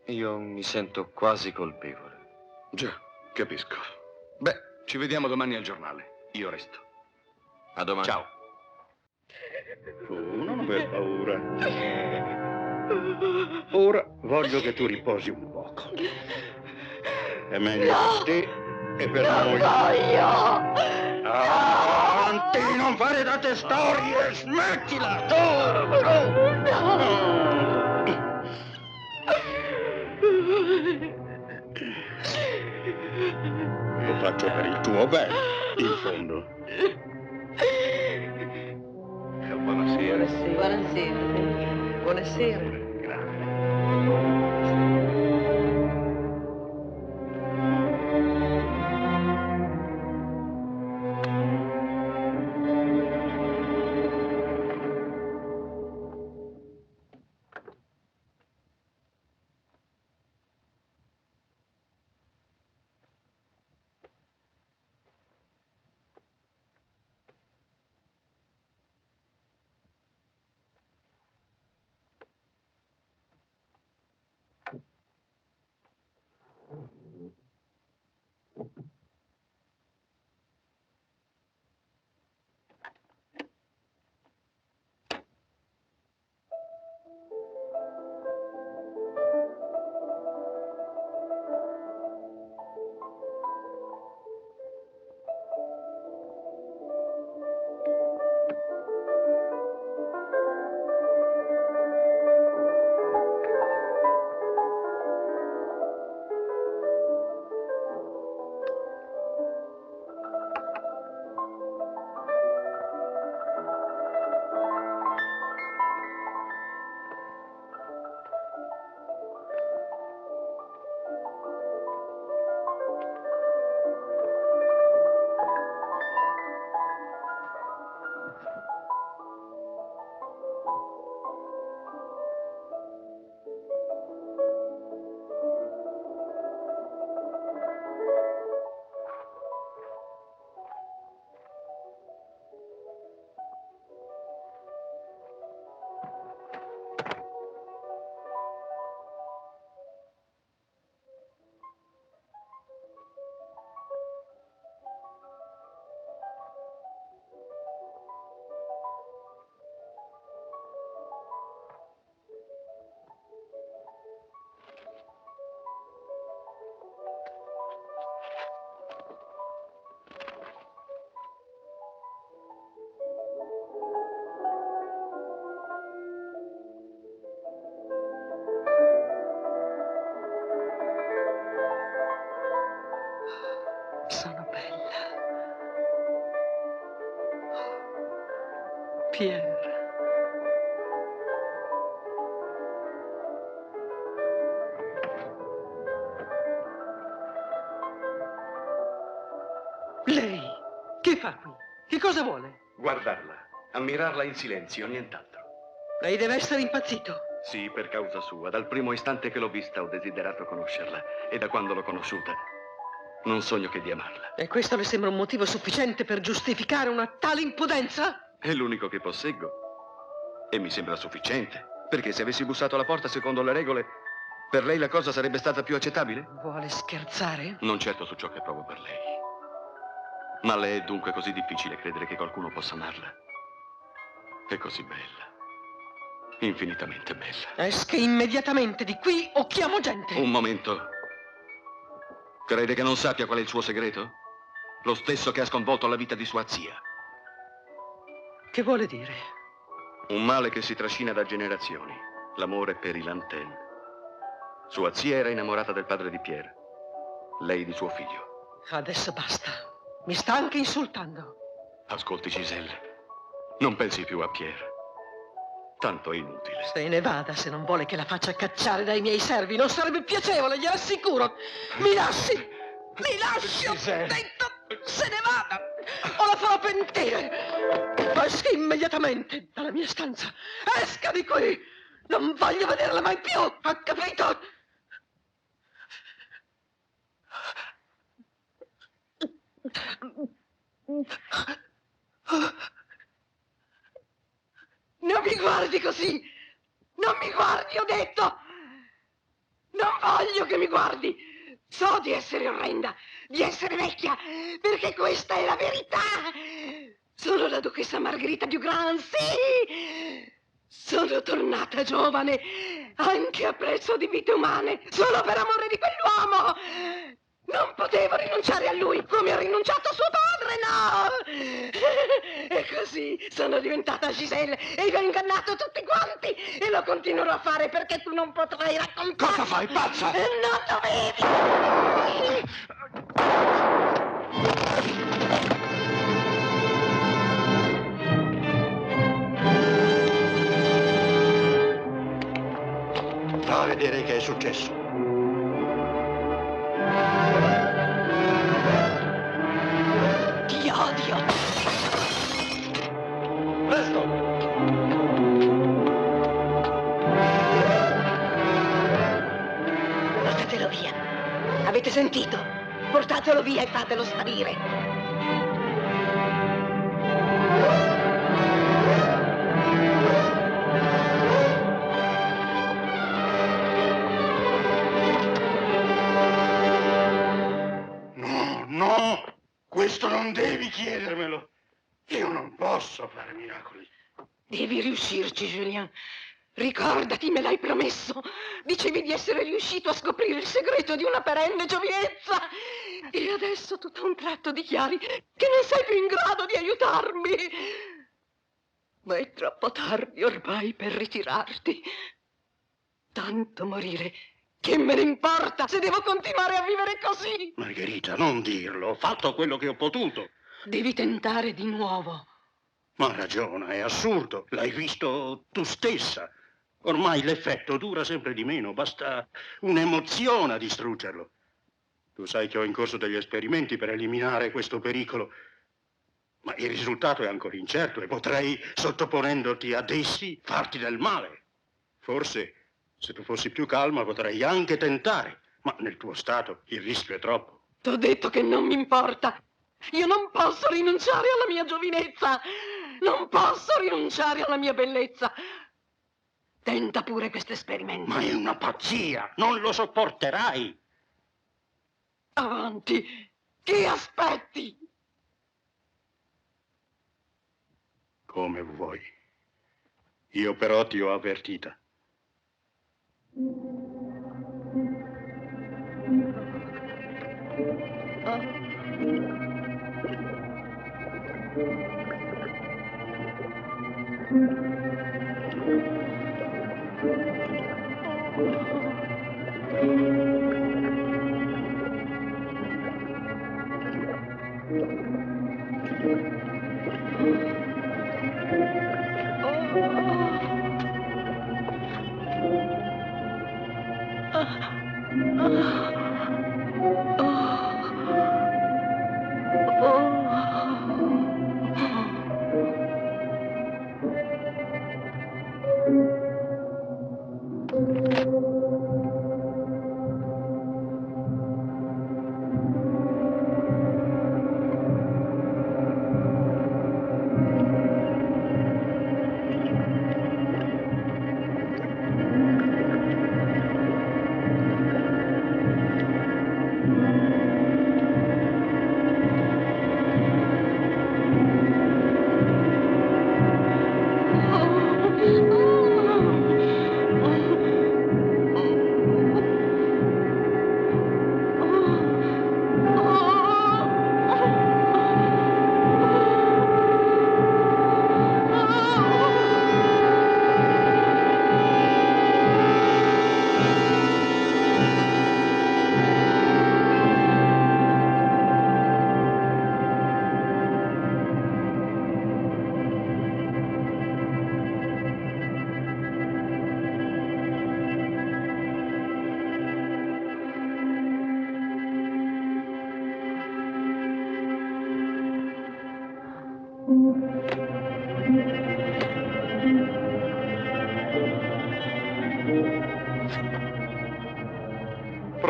io mi sento quasi colpevole. Già, capisco. Beh, ci vediamo domani al giornale. Io resto. A domani. Ciao. Non aver paura. Ora voglio che tu riposi un poco. È meglio per te e per noi. Avanti, non fare tante storie, smettila! Lo faccio per il tuo bene, in fondo. Buonasera. Buonasera. Buonasera. Sono bella. Pierre. Lei? Che fa qui? Che cosa vuole? Guardarla, ammirarla in silenzio, nient'altro. Lei deve essere impazzito. Sì, per causa sua. Dal primo istante che l'ho vista ho desiderato conoscerla. E da quando l'ho conosciuta, non sogno che di amarla. E questo le sembra un motivo sufficiente per giustificare una tale impudenza? È l'unico che posseggo. E mi sembra sufficiente. Perché se avessi bussato alla porta secondo le regole, per lei la cosa sarebbe stata più accettabile? Vuole scherzare? Non certo su ciò che provo per lei. Ma le è dunque così difficile credere che qualcuno possa amarla? È così bella. Infinitamente bella. Esca immediatamente di qui o chiamo gente. Un momento. Crede che non sappia qual è il suo segreto? Lo stesso che ha sconvolto la vita di sua zia. Che vuole dire? Un male che si trascina da generazioni. L'amore per i Lantin. Sua zia era innamorata del padre di Pierre. Lei di suo figlio. Adesso basta. Mi sta anche insultando. Ascolti, Giselle. Non pensi più a Pierre. Tanto è inutile. Se ne vada, se non vuole che la faccia cacciare dai miei servi. Non sarebbe piacevole, glielo assicuro. Mi lasci! Mi lasci, ho detto! Se ne vada! O la farò pentire! Esca immediatamente dalla mia stanza! Esca di qui! Non voglio vederla mai più! Ha capito? Non mi guardi così! Non mi guardi, ho detto! Non voglio che mi guardi! So di essere orrenda, di essere vecchia, perché questa è la verità! Sono la duchessa Margherita Dugran, sì! Sono tornata giovane, anche a prezzo di vite umane, solo per amore di quell'uomo! Non potevo rinunciare a lui come ha rinunciato suo padre, no! E così sono diventata Giselle e vi ho ingannato tutti quanti e lo continuerò a fare perché tu non potrai raccontare... Cosa fai, pazza? Non dovevi! Va a vedere che è successo. Ti odio! Presto! Portatelo via. Avete sentito? Portatelo via e fatelo sparire. No, questo non devi chiedermelo. Io non posso fare miracoli. Devi riuscirci, Julien. Ricordati, me l'hai promesso. Dicevi di essere riuscito a scoprire il segreto di una perenne giovinezza. E adesso tutto a un tratto dichiari che non sei più in grado di aiutarmi. Ma è troppo tardi ormai per ritirarti. Tanto morire. Che me ne importa se devo continuare a vivere così? Margherita, non dirlo. Ho fatto quello che ho potuto. Devi tentare di nuovo. Ma ragiona, è assurdo. L'hai visto tu stessa. Ormai l'effetto dura sempre di meno. Basta un'emozione a distruggerlo. Tu sai che ho in corso degli esperimenti per eliminare questo pericolo. Ma il risultato è ancora incerto e potrei, sottoponendoti ad essi, farti del male. Forse... se tu fossi più calma potrei anche tentare, ma nel tuo stato il rischio è troppo. T'ho detto che non mi importa. Io non posso rinunciare alla mia giovinezza. Non posso rinunciare alla mia bellezza. Tenta pure questo esperimento. Ma è una pazzia, non lo sopporterai. Avanti, che aspetti? Come vuoi. Io però ti ho avvertita.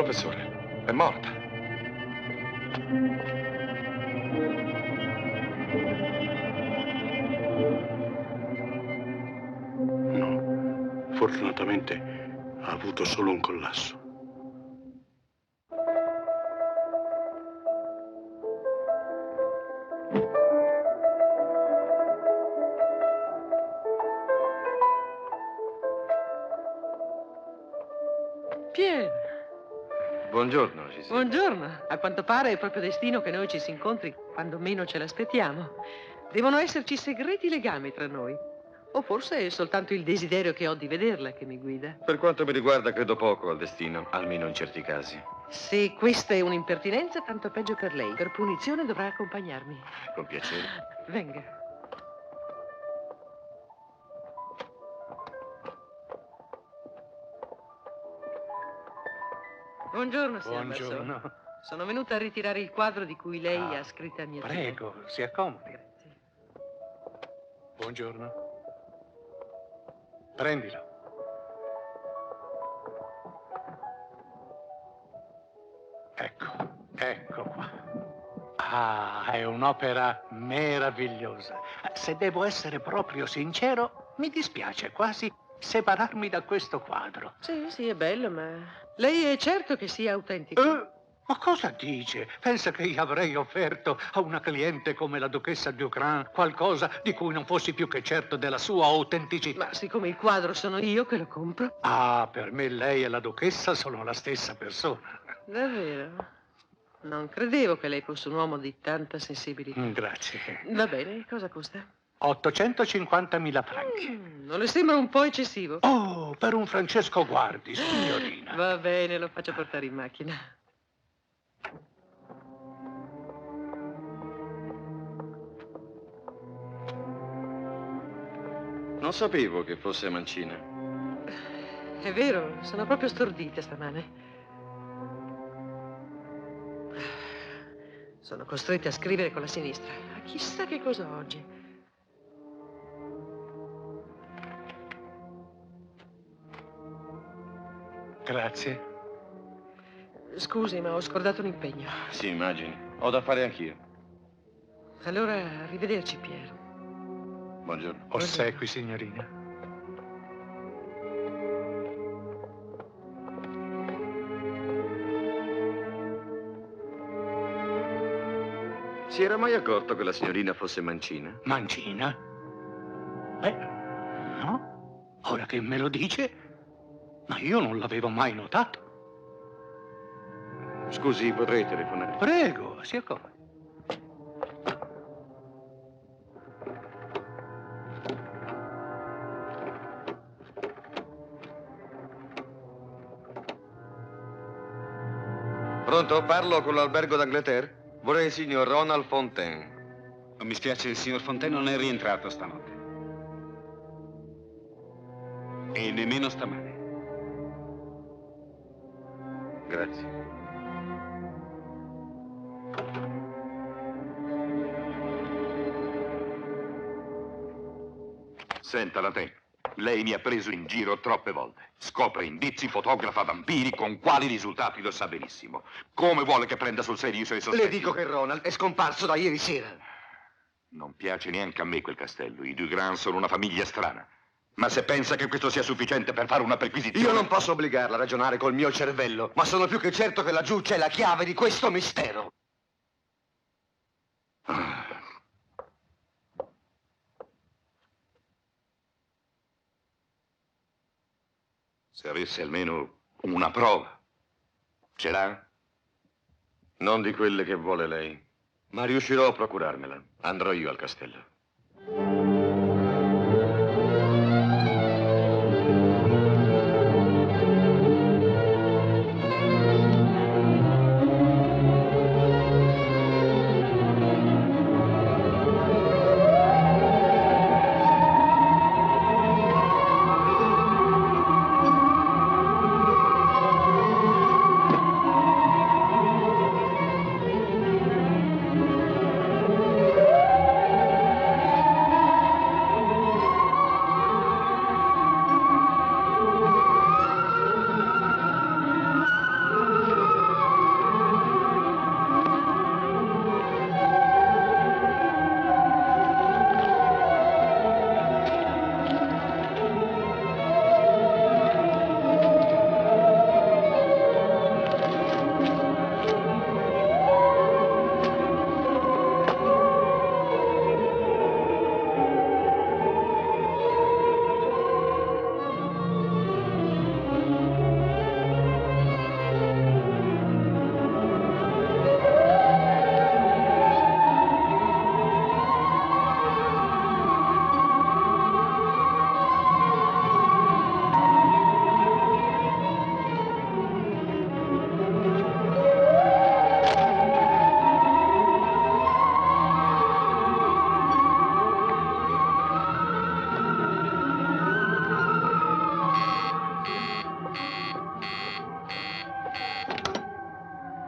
Professore, è morta. No, fortunatamente ha avuto solo un collasso. Pierre. Buongiorno, Giselle. Buongiorno. A quanto pare è proprio destino che noi ci si incontri quando meno ce l'aspettiamo. Devono esserci segreti legami tra noi. O forse è soltanto il desiderio che ho di vederla che mi guida. Per quanto mi riguarda, credo poco al destino, almeno in certi casi. Se questa è un'impertinenza, tanto peggio per lei. Per punizione dovrà accompagnarmi. Con piacere. Venga. Buongiorno, signor Buongiorno. Massone. Sono venuta a ritirare il quadro di cui lei ha scritta mia zia. Prego, si accomodi. Buongiorno. Prendilo. Ecco qua. Ah, è un'opera meravigliosa. Se devo essere proprio sincero, mi dispiace quasi separarmi da questo quadro. Sì, è bello, ma lei è certo che sia autentico? Ma cosa dice? Pensa che io avrei offerto a una cliente come la duchessa Dugran qualcosa di cui non fossi più che certo della sua autenticità? Ma siccome il quadro sono io che lo compro. Ah, per me lei e la duchessa sono la stessa persona. Davvero? Non credevo che lei fosse un uomo di tanta sensibilità. Grazie. Va bene, cosa costa? 850.000 franchi. Non le sembra un po' eccessivo? Oh, per un Francesco Guardi, signorina. Va bene, lo faccio portare in macchina. Non sapevo che fosse mancina. È vero, sono proprio stordita stamane. Sono costretta a scrivere con la sinistra. Ma chissà che cosa oggi. Grazie. Scusi, ma ho scordato un impegno. Sì, immagini. Ho da fare anch'io. Allora, arrivederci, Piero. Buongiorno. Ossequi, signorina. Si era mai accorto che la signorina fosse mancina? Mancina? No. Ora che me lo dice, ma io non l'avevo mai notato. Scusi, potrei telefonare? Prego, si accomodi. Pronto? Parlo con l'albergo d'Angleterre? Vorrei il signor Ronald Fontaine. Mi spiace, il signor Fontaine non è rientrato stanotte. E nemmeno stamane. Grazie. Senta, Latin, lei mi ha preso in giro troppe volte. Scopre indizi, fotografa vampiri, con quali risultati lo sa benissimo. Come vuole che prenda sul serio i suoi sospetti? Le dico che Ronald è scomparso da ieri sera. Non piace neanche a me quel castello. I Dugran sono una famiglia strana. Ma se pensa che questo sia sufficiente per fare una perquisizione... Io non posso obbligarla a ragionare col mio cervello, ma sono più che certo che laggiù c'è la chiave di questo mistero. Se avesse almeno una prova. Ce l'ha? Non di quelle che vuole lei, ma riuscirò a procurarmela. Andrò io al castello.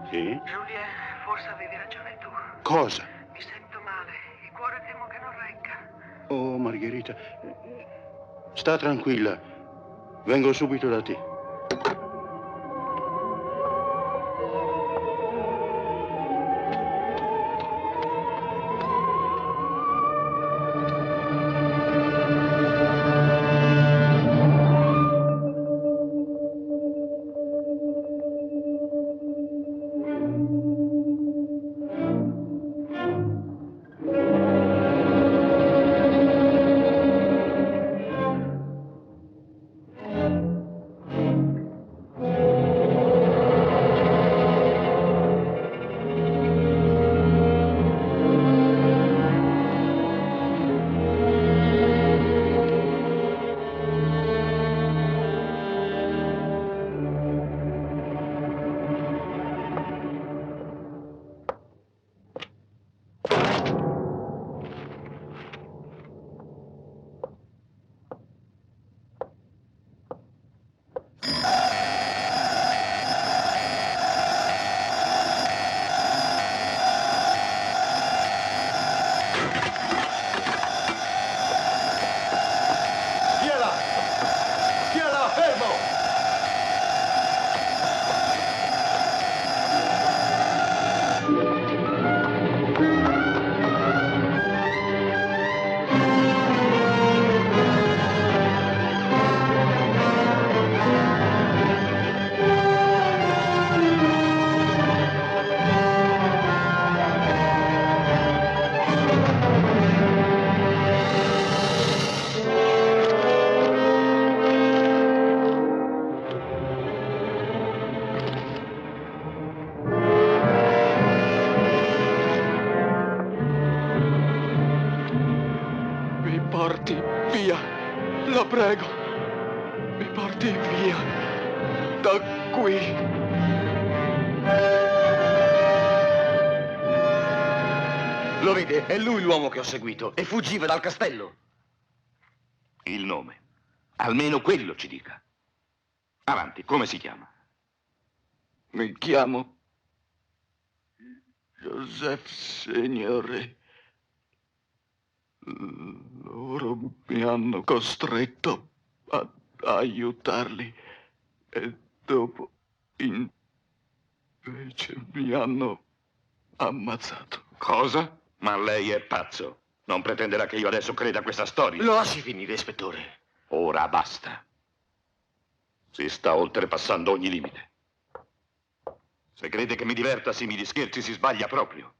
Sì? Julien, forse avevi ragione tu. Cosa? Mi sento male. Il cuore temo che non regga. Oh, Margherita, sta tranquilla. Vengo subito da te. porti via, la prego, mi porti via da qui. Lo vede? È lui l'uomo che ho seguito e fuggiva dal castello. Il nome. Almeno quello ci dica. Avanti, come si chiama? Mi chiamo Joseph, signore. Loro mi hanno costretto ad aiutarli e dopo invece mi hanno ammazzato. Cosa? Ma lei è pazzo. Non pretenderà che io adesso creda a questa storia. Lo lasci finire, ispettore. Ora basta. Si sta oltrepassando ogni limite. Se crede che mi diverta simili di scherzi, si sbaglia proprio.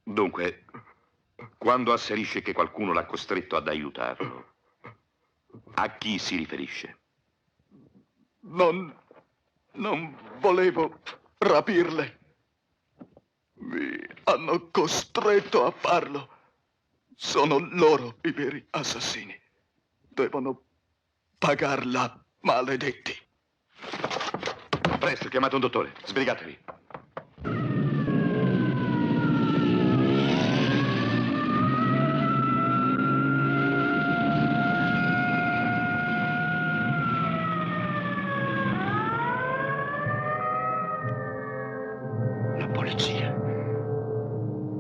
Dunque, quando asserisce che qualcuno l'ha costretto ad aiutarlo, a chi si riferisce? Non volevo rapirle. Mi hanno costretto a farlo. Sono loro i veri assassini. Devono pagarla, maledetti. Presto, chiamate un dottore. Sbrigatevi. La polizia.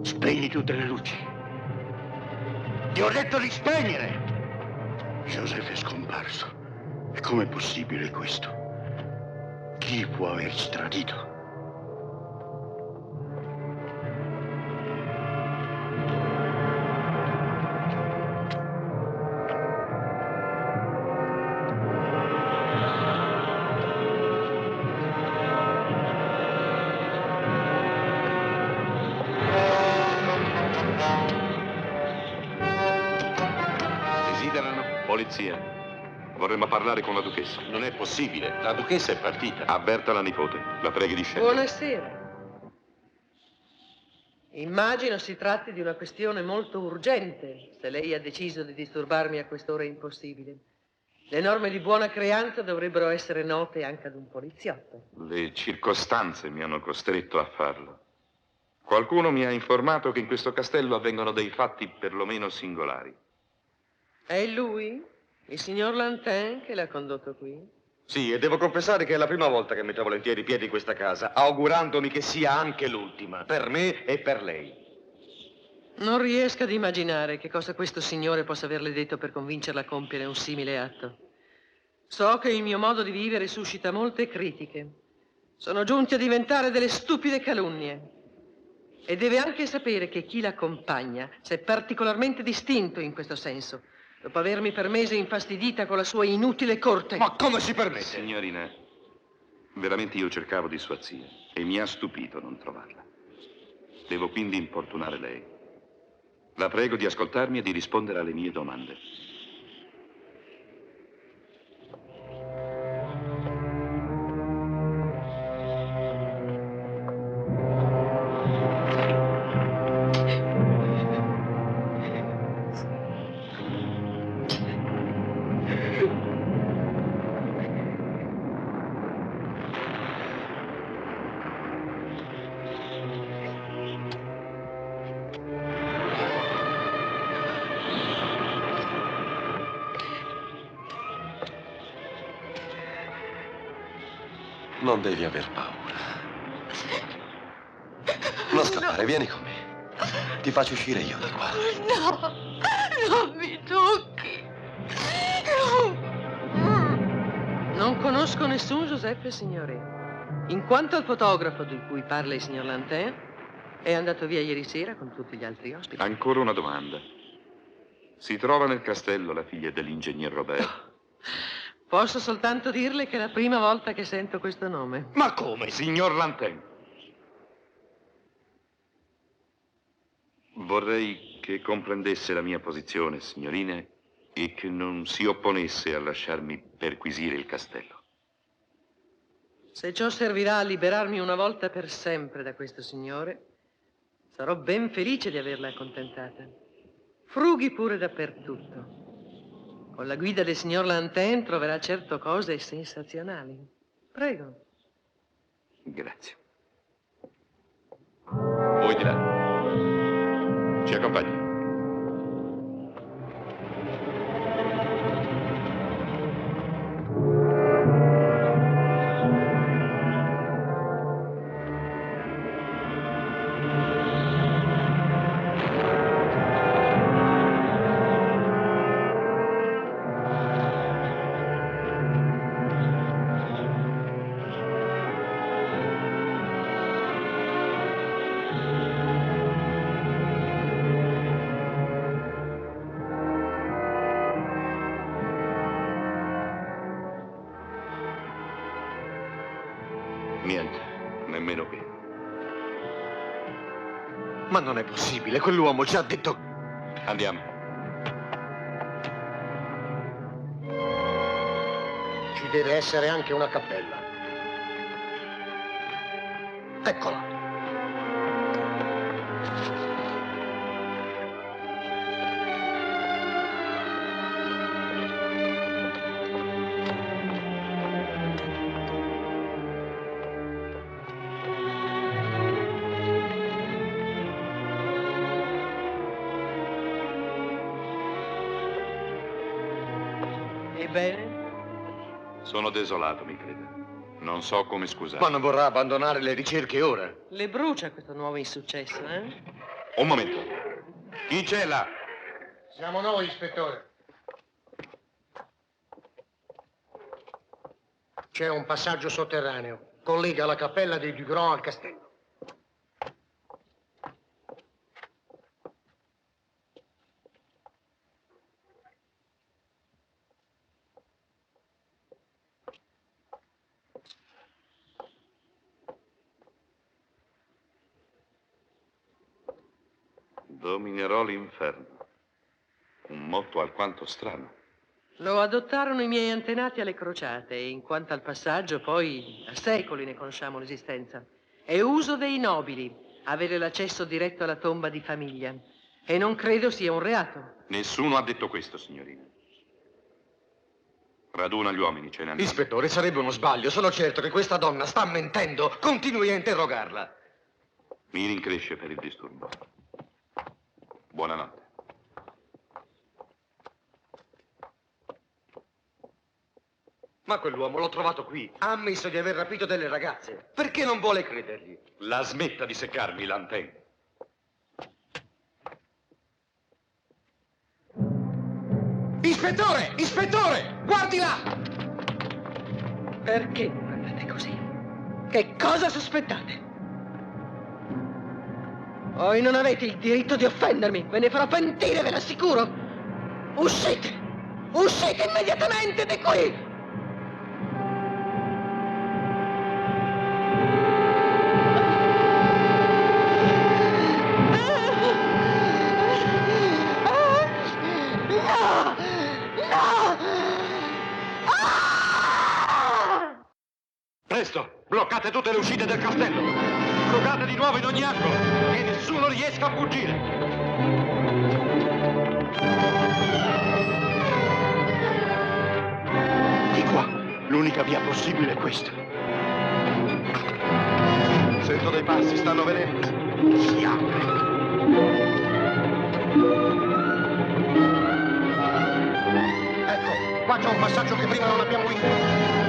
Spegni tutte le luci. Ti ho detto di spegnere! Joseph è scomparso. E com'è possibile questo? Chi può averci tradito? Polizia. Vorremmo parlare con la duchessa. Non è possibile. La duchessa è partita. Avverta la nipote. La preghi di scendere. Buonasera. Immagino si tratti di una questione molto urgente, se lei ha deciso di disturbarmi a quest'ora impossibile. Le norme di buona creanza dovrebbero essere note anche ad un poliziotto. Le circostanze mi hanno costretto a farlo. Qualcuno mi ha informato che in questo castello avvengono dei fatti perlomeno singolari. È lui? Il signor Lantin che l'ha condotto qui? Sì, e devo confessare che è la prima volta che metto volentieri piedi in questa casa, augurandomi che sia anche l'ultima, per me e per lei. Non riesco ad immaginare che cosa questo signore possa averle detto per convincerla a compiere un simile atto. So che il mio modo di vivere suscita molte critiche. Sono giunti a diventare delle stupide calunnie. E deve anche sapere che chi l'accompagna si è particolarmente distinto in questo senso, dopo avermi permesso infastidita con la sua inutile corte. Ma come si permette? Signorina, veramente io cercavo di sua zia e mi ha stupito non trovarla. Devo quindi importunare lei. La prego di ascoltarmi e di rispondere alle mie domande. Non devi aver paura. Non scappare, vieni con me. Ti faccio uscire io di qua. No, non mi tocchi. Non conosco nessun Giuseppe Signoret. In quanto al fotografo di cui parla il signor Lantin, è andato via ieri sera con tutti gli altri ospiti. Ancora una domanda. Si trova nel castello la figlia dell'ingegner Robert? Posso soltanto dirle che è la prima volta che sento questo nome. Ma come? Signor Lantin. Vorrei che comprendesse la mia posizione, signorina, e che non si opponesse a lasciarmi perquisire il castello. Se ciò servirà a liberarmi una volta per sempre da questo signore, sarò ben felice di averla accontentata. Frughi pure dappertutto. Con la guida del signor Lantin troverà certo cose sensazionali. Prego. Grazie. Voi di là. Ci accompagni. Niente, nemmeno qui. Ma non è possibile, quell'uomo ci ha detto... Andiamo. Ci deve essere anche una cappella. Eccola. Ebbene? Sono desolato, mi creda. Non so come scusare. Ma non vorrà abbandonare le ricerche ora? Le brucia questo nuovo insuccesso, eh? Un momento. Chi c'è là? Siamo noi, ispettore. C'è un passaggio sotterraneo. Collega la cappella dei Dugrand al castello. Dominerò l'inferno. Un motto alquanto strano. Lo adottarono i miei antenati alle crociate e in quanto al passaggio poi a secoli ne conosciamo l'esistenza. È uso dei nobili avere l'accesso diretto alla tomba di famiglia e non credo sia un reato. Nessuno ha detto questo, signorina. Raduna gli uomini, ce ne andiamo. Ispettore, sarebbe uno sbaglio. Sono certo che questa donna sta mentendo. Continui a interrogarla. Mi rincresce per il disturbo. Buonanotte. Ma quell'uomo l'ho trovato qui. Ha ammesso di aver rapito delle ragazze. Perché non vuole credergli? La smetta di seccarmi, Lantin. Ispettore! Ispettore! Guardi là! Perché mi guardate così? Che cosa sospettate? Voi non avete il diritto di offendermi. Ve ne farò pentire, ve l'assicuro. Uscite! Uscite immediatamente di qui! Presto, bloccate tutte le uscite del castello. Bloccate di nuovo in ogni angolo e nessuno riesca a fuggire. Di qua, l'unica via possibile è questa. Sento dei passi, stanno venendo. Si apre. Ecco, qua c'è un passaggio che prima non abbiamo visto.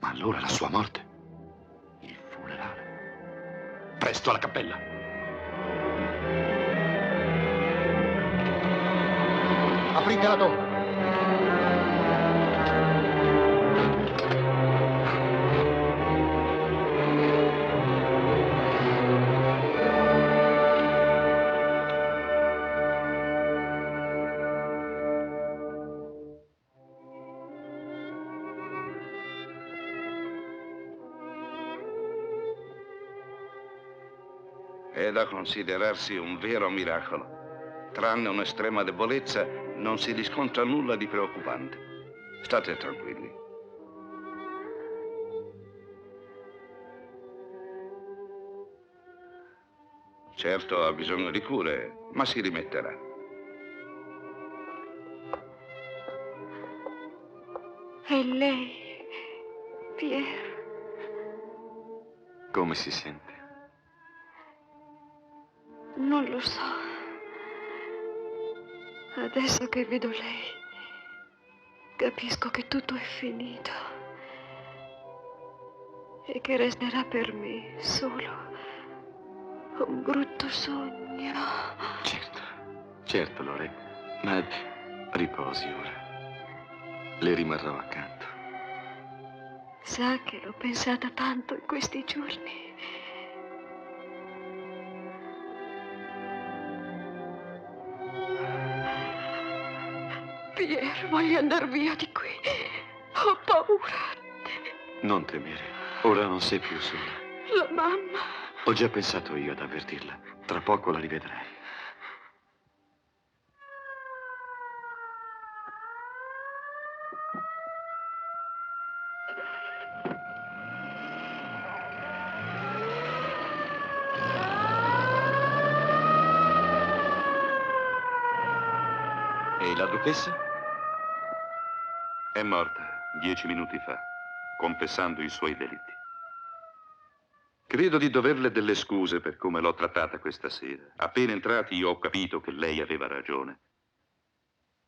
Allora la sua morte? Il funerale. Presto alla cappella. Aprite la tomba. È da considerarsi un vero miracolo. Tranne un'estrema debolezza, non si riscontra nulla di preoccupante. State tranquilli. Certo ha bisogno di cure, ma si rimetterà. E lei, Pier? Come si sente? Non lo so. Adesso che vedo lei, capisco che tutto è finito e che resterà per me solo un brutto sogno. Certo, Loretta, ma riposi ora. Le rimarrò accanto. Sa che l'ho pensata tanto in questi giorni. Pier, voglio andare via di qui. Ho paura. Non temere, ora non sei più sola. La mamma. Ho già pensato io ad avvertirla. Tra poco la rivedrai. E la duchessa? È morta 10 minuti fa, confessando i suoi delitti. Credo di doverle delle scuse per come l'ho trattata questa sera. Appena entrati io ho capito che lei aveva ragione.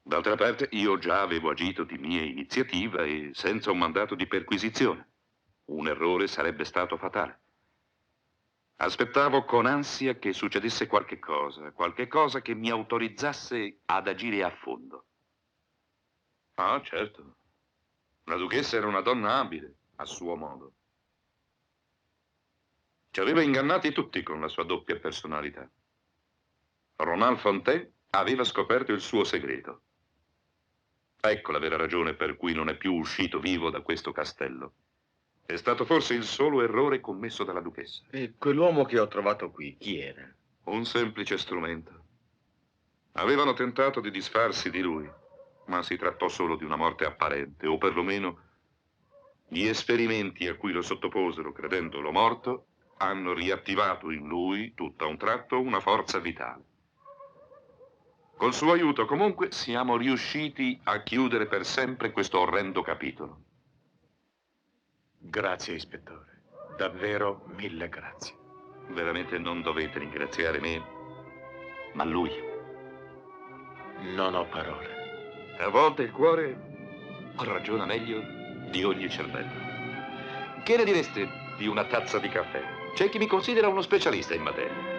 D'altra parte io già avevo agito di mia iniziativa e senza un mandato di perquisizione. Un errore sarebbe stato fatale. Aspettavo con ansia che succedesse qualche cosa che mi autorizzasse ad agire a fondo. Ah, certo. La duchessa era una donna abile, a suo modo. Ci aveva ingannati tutti con la sua doppia personalità. Ronald Fontaine aveva scoperto il suo segreto. Ecco la vera ragione per cui non è più uscito vivo da questo castello. È stato forse il solo errore commesso dalla duchessa. E quell'uomo che ho trovato qui, chi era? Un semplice strumento. Avevano tentato di disfarsi di lui, ma si trattò solo di una morte apparente, o perlomeno gli esperimenti a cui lo sottoposero, credendolo morto, hanno riattivato in lui, tutto a un tratto, una forza vitale. Col suo aiuto, comunque, siamo riusciti a chiudere per sempre questo orrendo capitolo. Grazie, ispettore. Davvero mille grazie. Veramente non dovete ringraziare me, ma lui. Non ho parole. A volte il cuore ragiona meglio di ogni cervello. Che ne direste di una tazza di caffè? C'è chi mi considera uno specialista in materia.